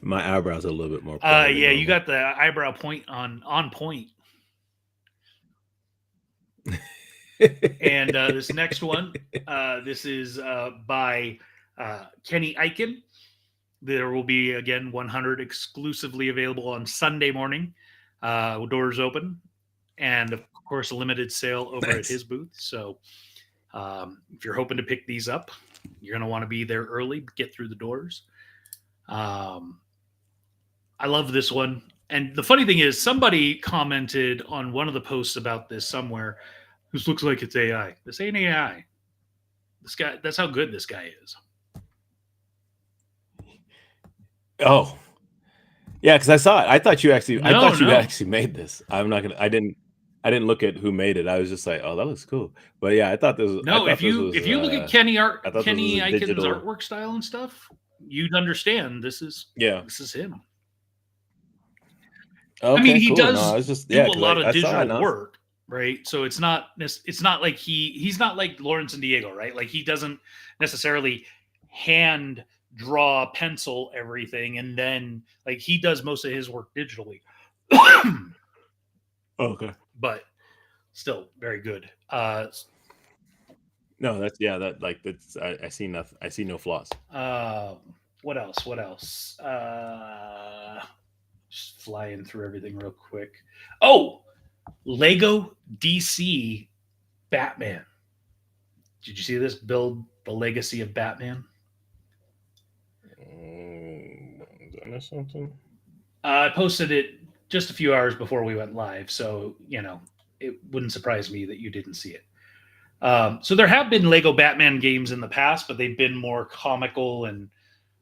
My eyebrows are a little bit more. Yeah, you got the eyebrow point on point. And this next one, this is by Kenny Eichen. There will be, again, 100 exclusively available on Sunday morning. Doors open. And, of course, a limited sale over at his booth. So if you're hoping to pick these up, you're going to want to be there early, get through the doors. I love this one. And the funny thing is, somebody commented on one of the posts about this somewhere. This looks like it's AI. This ain't AI. This guy, that's how good this guy is. Oh, yeah, because I saw it. I thought you actually actually made this. I'm not gonna. I didn't look at who made it. I was just like, oh, that looks cool. But yeah, I thought this was. No, if you look at Kenny Eichen's digital artwork style and stuff, you'd understand this is him. Okay, I mean, he cool. does do a lot of digital work, right? So it's not like he's not like Lawrence and Diego, right? Like he doesn't necessarily hand draw, pencil everything, and then like he does most of his work digitally. Okay, but still very good. No, that's I see nothing. I see no flaws. What else? Just flying through everything real quick. Oh, Lego DC Batman. Did you see this? Build the Legacy of Batman. Is that something? I posted it just a few hours before we went live, so it wouldn't surprise me that you didn't see it. So there have been Lego Batman games in the past, but they've been more comical, and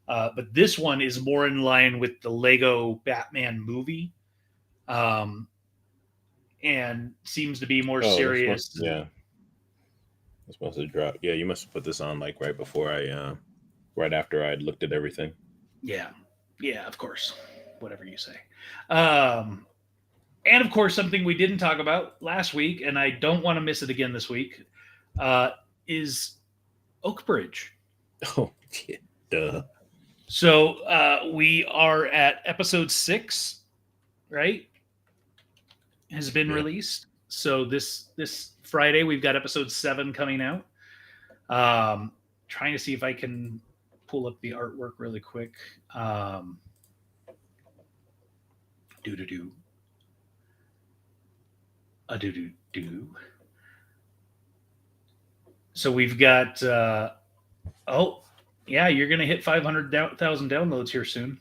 but this one is more in line with the Lego Batman movie, and seems to be more serious. Yeah, this must have dropped. Yeah, you must have put this on like right before right after I had looked at everything. Yeah, of course, whatever you say. And of course, something we didn't talk about last week, and I don't want to miss it again this week, is Oakbridge. Oh, yeah, duh. So we are at episode 6, right? Has been released. So this Friday we've got episode 7 coming out. Trying to see if I can pull up the artwork really quick. So we've got yeah, you're gonna hit 500,000 downloads here soon.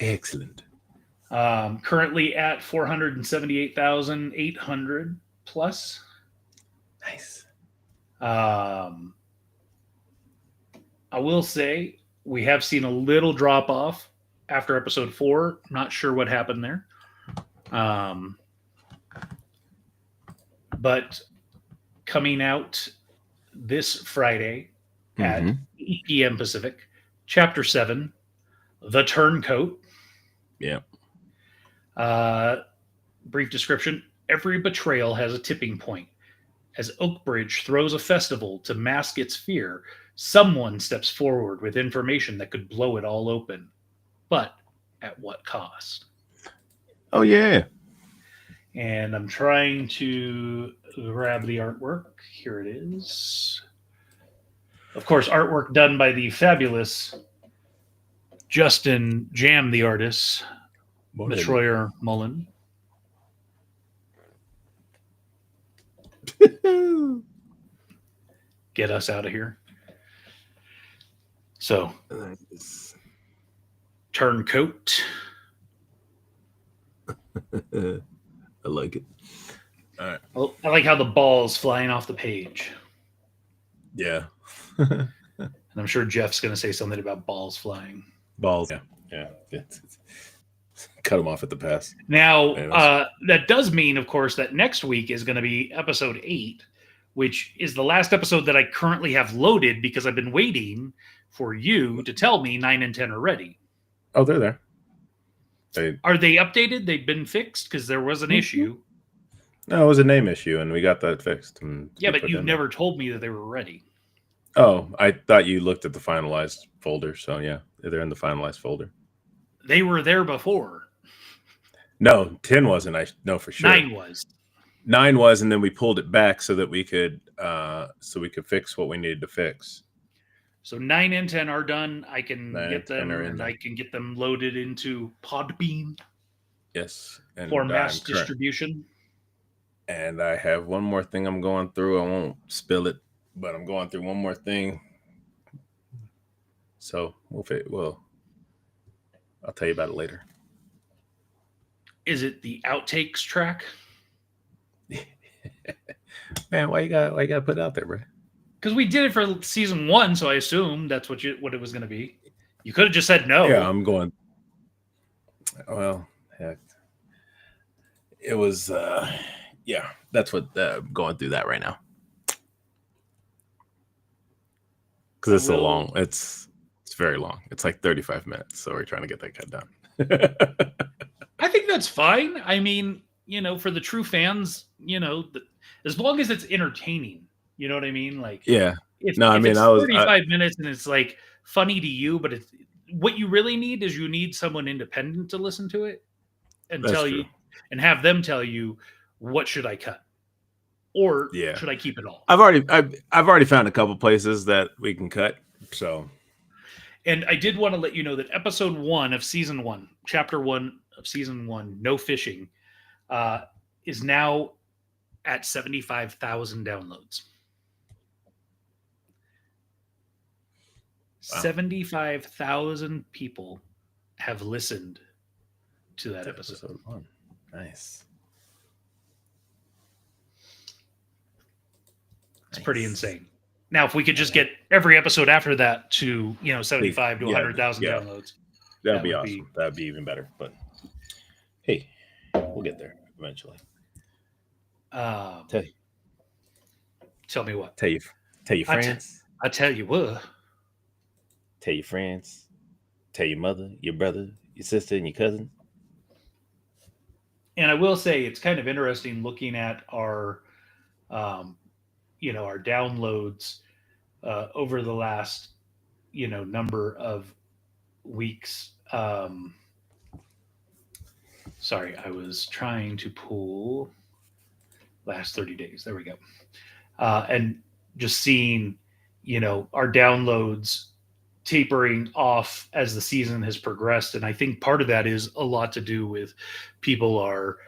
Excellent. Currently at 478,800 plus. Nice. I will say we have seen a little drop off after episode 4. Not sure what happened there. But coming out this Friday at 8 p.m. Pacific, Chapter 7, The Turncoat. Yeah. Brief description. Every betrayal has a tipping point. As Oakbridge throws a festival to mask its fear, someone steps forward with information that could blow it all open. But at what cost? Oh, yeah. And I'm trying to grab the artwork. Here it is. Of course, artwork done by the fabulous Justin Jam, the artist, Metroyer Mullen. Get us out of here. So, Turncoat. I like it. All right. Well, I like how the ball's flying off the page. Yeah. And I'm sure Jeff's going to say something about balls flying. Balls. Yeah. Cut them off at the pass. Now, that does mean, of course, that next week is going to be episode 8, which is the last episode that I currently have loaded because I've been waiting for you to tell me 9 and 10 are ready. Oh, they're there. Are they updated? They've been fixed? Because there was an issue. No, it was a name issue, and we got that fixed. Yeah, but you've never told me that they were ready. Oh, I thought you looked at the finalized folder. So, yeah, they're in the finalized folder. They were there before. No, 10 wasn't. I know for sure. 9 was. 9 was, and then we pulled it back so that we could fix what we needed to fix. So 9 and 10 are done. I can 9 get and 10 them, are in and there. I can get them loaded into Podbean Yes. And for I'm mass correct. distribution. And I have one more thing I'm going through. I won't spill it, but I'm going through one more thing. So I'll tell you about it later. Is it the outtakes track? Man, why you gotta put it out there, bro? Because we did it for season 1, so I assume that's what it was going to be. You could have just said no. Yeah, I'm going. Well, heck, it was. Yeah, that's what I'm going through that right now. Because it's so long. It's very long. It's like 35 minutes, so we're trying to get that cut down. I think that's fine. I mean, for the true fans, as long as it's entertaining, you know what I mean? Like, Yeah. If I it's mean, 35 minutes and it's like funny to you, but it's what you really need is you need someone independent to listen to it and That's tell true. you and have them tell you what should I cut or Yeah. should I keep it all. I've already found a couple places that we can cut. So And I did want to let you know that episode 1 of season 1, chapter 1 of season 1, No Fishing, is now at 75,000 downloads. Wow. 75,000 people have listened to that episode. Episode 1. Nice. It's pretty Nice. insane. Now, if we could just get every episode after that to 75 to Yeah, 100,000 yeah. downloads, That'd That be would awesome. That'd be even better. But hey, we'll get there eventually. um, Tell tell me what. you friends. I tell you what. Tell your friends. Tell your mother, your brother, your sister, and your cousin. And I will say it's kind of interesting looking at our, our downloads over the last, number of weeks. Sorry, I was trying to pull last 30 days. There we go. And just seeing, our downloads tapering off as the season has progressed. And I think part of that is a lot to do with people are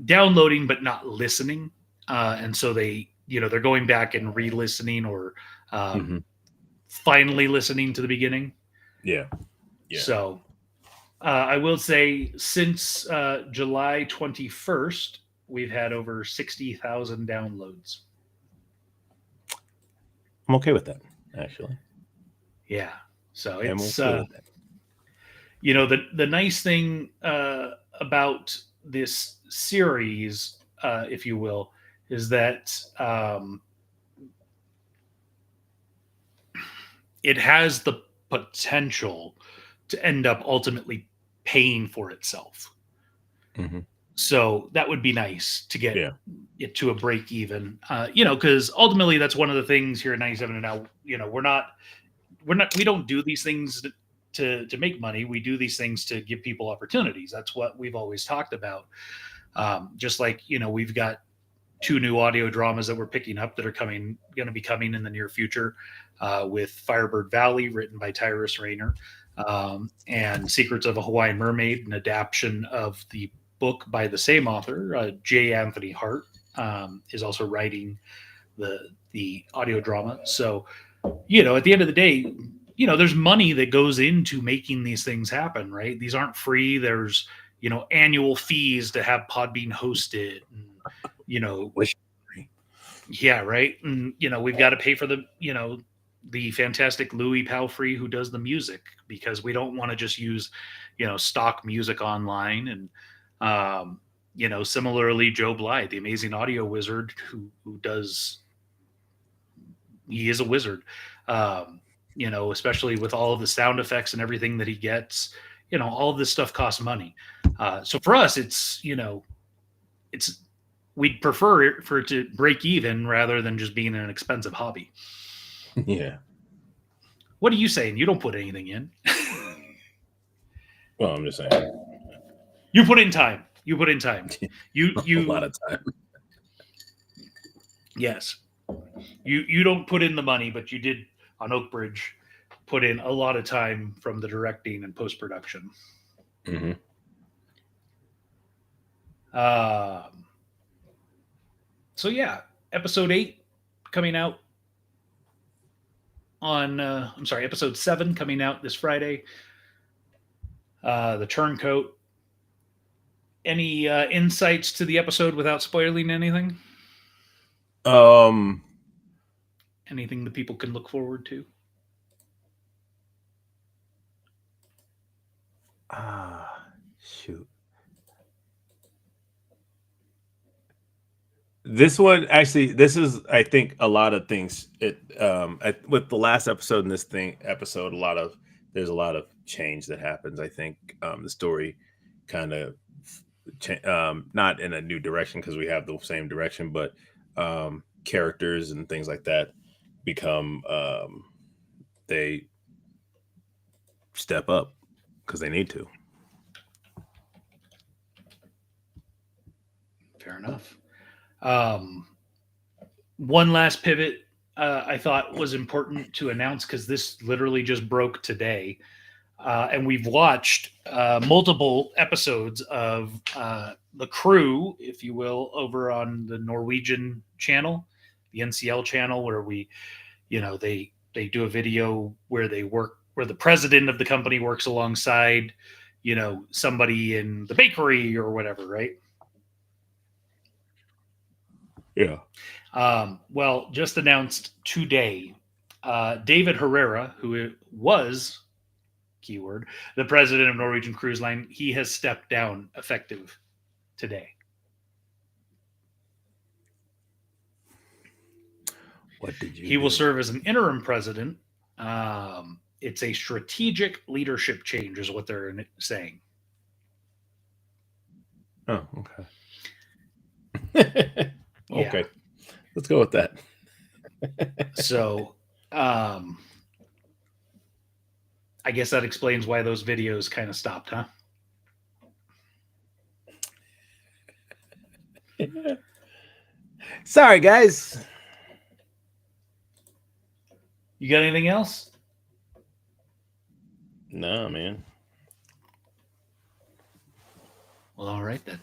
downloading but not listening. And so they're going back and re-listening or finally listening to the beginning. Yeah. Yeah. So I will say since July 21st, we've had over 60,000 downloads. I'm okay with that, actually. Yeah. So I'm it's, okay with that. the nice thing about this series, if you will, is that it has the potential to end up ultimately paying for itself. Mhm. So that would be nice to get Yeah. it to a break even, because ultimately that's one of the things here at 97 and now, we don't do these things to make money. We do these things to give people opportunities. That's what we've always talked about. Just like, we've got 2 new audio dramas that we're picking up that are going to be coming in the near future, with Firebird Valley, written by Tyrus Rayner, and Secrets of a Hawaiian Mermaid, an adaptation of the book by the same author. J. Anthony Hart is also writing the audio drama. So, at the end of the day, there's money that goes into making these things happen, right? These aren't free. There's, annual fees to have Podbean hosted, and, yeah, right. And, we've got to pay for the fantastic Louis Palfrey who does the music, because we don't want to just use, stock music online. And, similarly, Joe Blythe, the amazing audio wizard who does, he is a wizard, especially with all of the sound effects and everything that he gets, all of this stuff costs money. So for us, it's, we'd prefer it for it to break even rather than just being an expensive hobby. Yeah. What are you saying? You don't put anything in. Well, I'm just saying. You put in time. You put in time. You A lot of time. Yes. You don't put in the money, but you did on Oak Bridge put in a lot of time from the directing and post-production. Mm-hmm. So yeah, episode 8 coming out on episode 7 coming out this Friday. The Turncoat. Any insights to the episode without spoiling anything? Anything that people can look forward to? Shoot. This one actually, this is, I think, a lot of things. With the last episode and this episode, there's a lot of change that happens. I think the story kind of not in a new direction because we have the same direction, but characters and things like that become they step up because they need to. Fair enough. One last pivot I thought was important to announce because this literally just broke today. And we've watched multiple episodes of the crew, if you will, over on the Norwegian channel, the NCL channel, where they do a video where they work, where the president of the company works alongside, somebody in the bakery or whatever, right? Yeah. Well, just announced today, David Herrera, who was keyword the president of Norwegian Cruise Line, he has stepped down effective today. What did you He will do? serve as an interim president. It's a strategic leadership change, is what they're saying. Oh, okay. Okay. Let's go with that. So, I guess that explains why those videos kind of stopped, huh? Sorry, guys. You got anything else? No, man. Well, all right then.